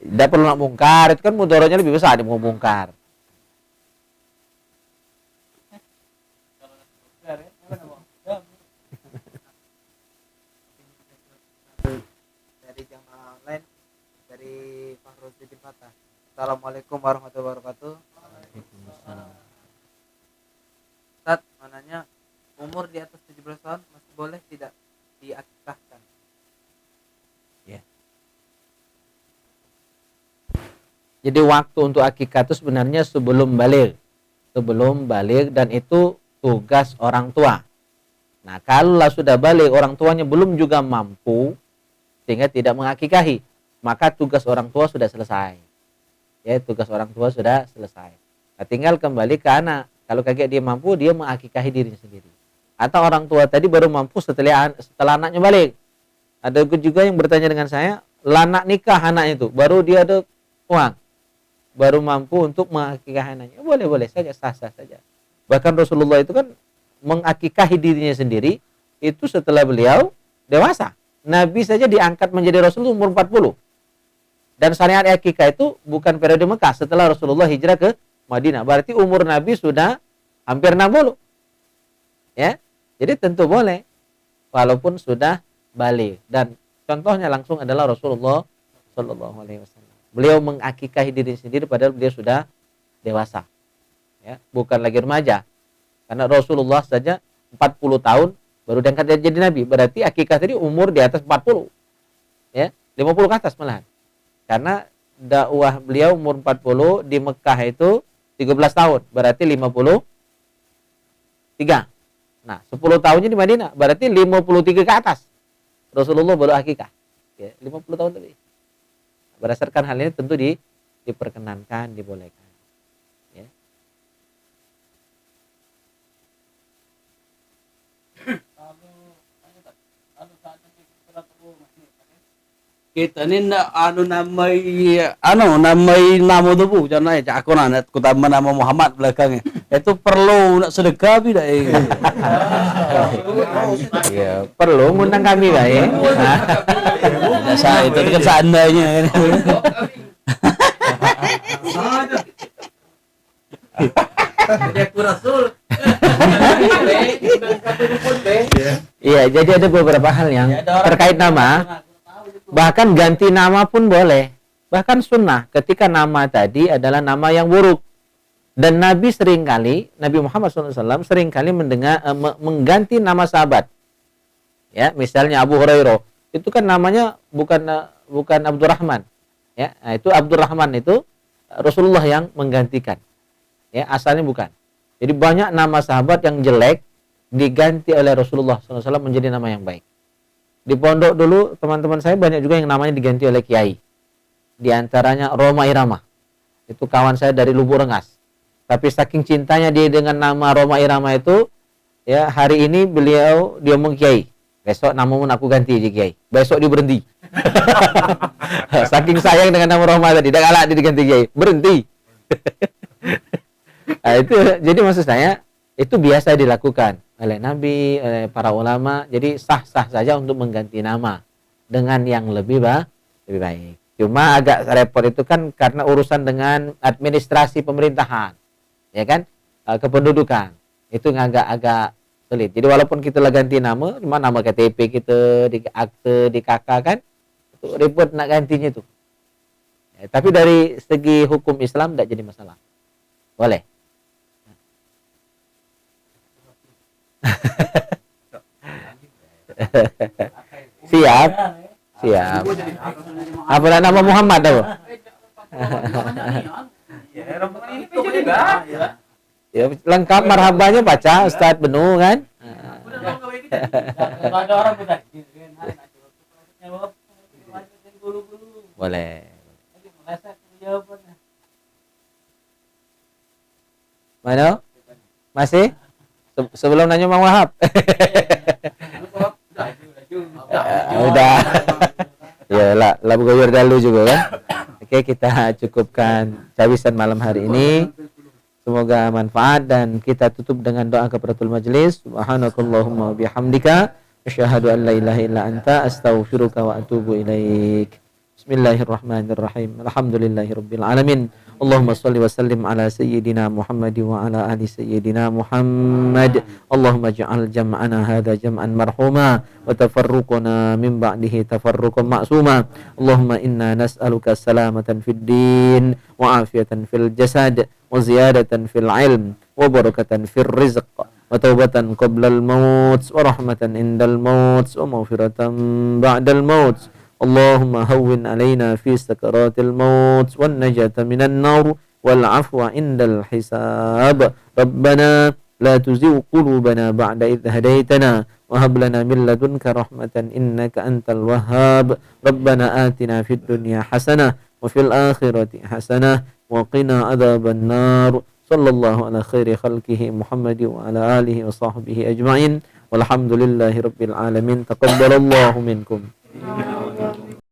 Tidak perlu nak bongkar, itu kan mudaratnya lebih besar dia mau bongkar. Dari jamaah online dari Fahrudin Fatah. Assalamualaikum warahmatullahi wabarakatuh. Ustaz, mananya umur di atas 17 tahun masih boleh tidak diakikahkan? Jadi waktu untuk akikah itu sebenarnya sebelum balik. Sebelum balik, dan itu tugas orang tua. Nah, kalau sudah balik orang tuanya belum juga mampu sehingga tidak mengakikahi, maka tugas orang tua sudah selesai. Ya, tugas orang tua sudah selesai. Nah, tinggal kembali ke anak. Kalau kakek dia mampu, dia mengakikahi dirinya sendiri. Atau orang tua tadi baru mampu setelah anaknya balik. Ada juga yang bertanya dengan saya, lanak nikah anaknya itu, baru dia ada uang, baru mampu untuk mengakikahi anaknya. Boleh saja, sah-sah saja. Bahkan Rasulullah itu kan mengakikahi dirinya sendiri itu setelah beliau dewasa. Nabi saja diangkat menjadi Rasul umur 40. Dan syariat akikah itu bukan periode Mekah, setelah Rasulullah hijrah ke Madinah. Berarti umur Nabi sudah hampir 60. Ya. Jadi tentu boleh walaupun sudah balik. Dan contohnya langsung adalah Rasulullah Shallallahu alaihi wasallam. Beliau mengakikahi diri sendiri padahal beliau sudah dewasa. Ya, bukan lagi remaja. Karena Rasulullah saja 40 tahun baru diangkat jadi nabi. Berarti akikah tadi umur di atas 40. Ya, 50 ke atas malahan. Karena dakwah beliau umur 40, di Mekah itu 13 tahun, berarti 53. Nah, 10 tahunnya di Madinah, berarti 53 ke atas. Rasulullah baru akikah. Ya, 50 tahun lebih. Berdasarkan hal ini tentu diperkenankan, dibolehkan. Ya. Kita ni namai nama tu bu, jangan aja aku nak tambah nama Muhammad belakangnya. Itu perlu nak sedekah tidak? Ya, perlu ngundang kami lah ya. Saya itu kan seandainya. Iya, jadi ada beberapa hal yang terkait nama. Bahkan ganti nama pun boleh. Bahkan sunnah ketika nama tadi adalah nama yang buruk. Dan Nabi seringkali, Nabi Muhammad SAW seringkali mengganti nama sahabat. Ya, misalnya Abu Hurairah, itu kan namanya bukan Abdurrahman. Ya, nah itu Abdurrahman itu Rasulullah yang menggantikan. Ya, asalnya bukan. Jadi banyak nama sahabat yang jelek diganti oleh Rasulullah SAW menjadi nama yang baik. Di pondok dulu teman-teman saya banyak juga yang namanya diganti oleh kiai. Di antaranya Roma Irama. Itu kawan saya dari Lubuk Rengas. Tapi saking cintanya dia dengan nama Roma Irama itu, ya hari ini dia mengkiai. Besok namamu aku ganti jadi kiai. Besok dia berhenti. Saking sayang dengan nama Roma tadi, tidak galak dia diganti kiai. Berhenti. Nah, itu jadi maksud saya itu biasa dilakukan oleh Nabi, oleh para ulama. Jadi sah-sah saja untuk mengganti nama dengan yang lebih baik. Cuma agak repot itu kan karena urusan dengan administrasi pemerintahan, ya kan, kependudukan. Itu agak sulit. Jadi walaupun kita lah ganti nama, cuma nama KTP kita di akte di KK kan, itu repot nak gantinya itu. Ya, tapi dari segi hukum Islam tidak jadi masalah. Boleh. Siap. Apa nama Muhammad tahu? Ya, lengkap marhabanya baca Ustadz Benu kan? Boleh. Mana? Masih? Sebelum nanya Mang Wahab. Udah. Ya lah goyor dulu juga kan. Oke, kita cukupkan cawisan malam hari ini. Semoga manfaat dan kita tutup dengan doa kafaratul majelis. Subhanakallahumma bihamdika Asyhadu an la ilaha illa anta astaghfiruka wa atubu ilaik. Bismillahirrahmanirrahim. Alhamdulillahirabbil alamin. Allahumma shalli wa sallim ala sayyidina Muhammad wa ala ali sayyidina Muhammad. Allahumma ij'al jam'ana hadha jam'an marhuma wa tafarruqana min ba'dihi tafarruqan ma'suma. Allahumma inna nas'aluka salamatan fid din wa afiyatan fil jasad wa ziyadatan fil ilm wa barakatan fil rizq wa taubatan qabla al maut wa rahmatan indal maut wa maghfiratan ba'dal maut. Allahumma hawwin alaina fi sakaratil maut wan najata minan nar wal afwa indal hisab. Rabbana la tuzigh qulubana ba'da idh hadaitana wa hab lana min ladunka rahmatan innaka antal wahhab. Rabbana atina fid dunya hasanah wa fil akhirati hasanah wa qina adzaban nar. Sallallahu ala khairi khalqihi Muhammad wa ala alihi wa sahbihi ajma'in. Walhamdulillahi rabbil alamin. Taqabbalallahu minkum.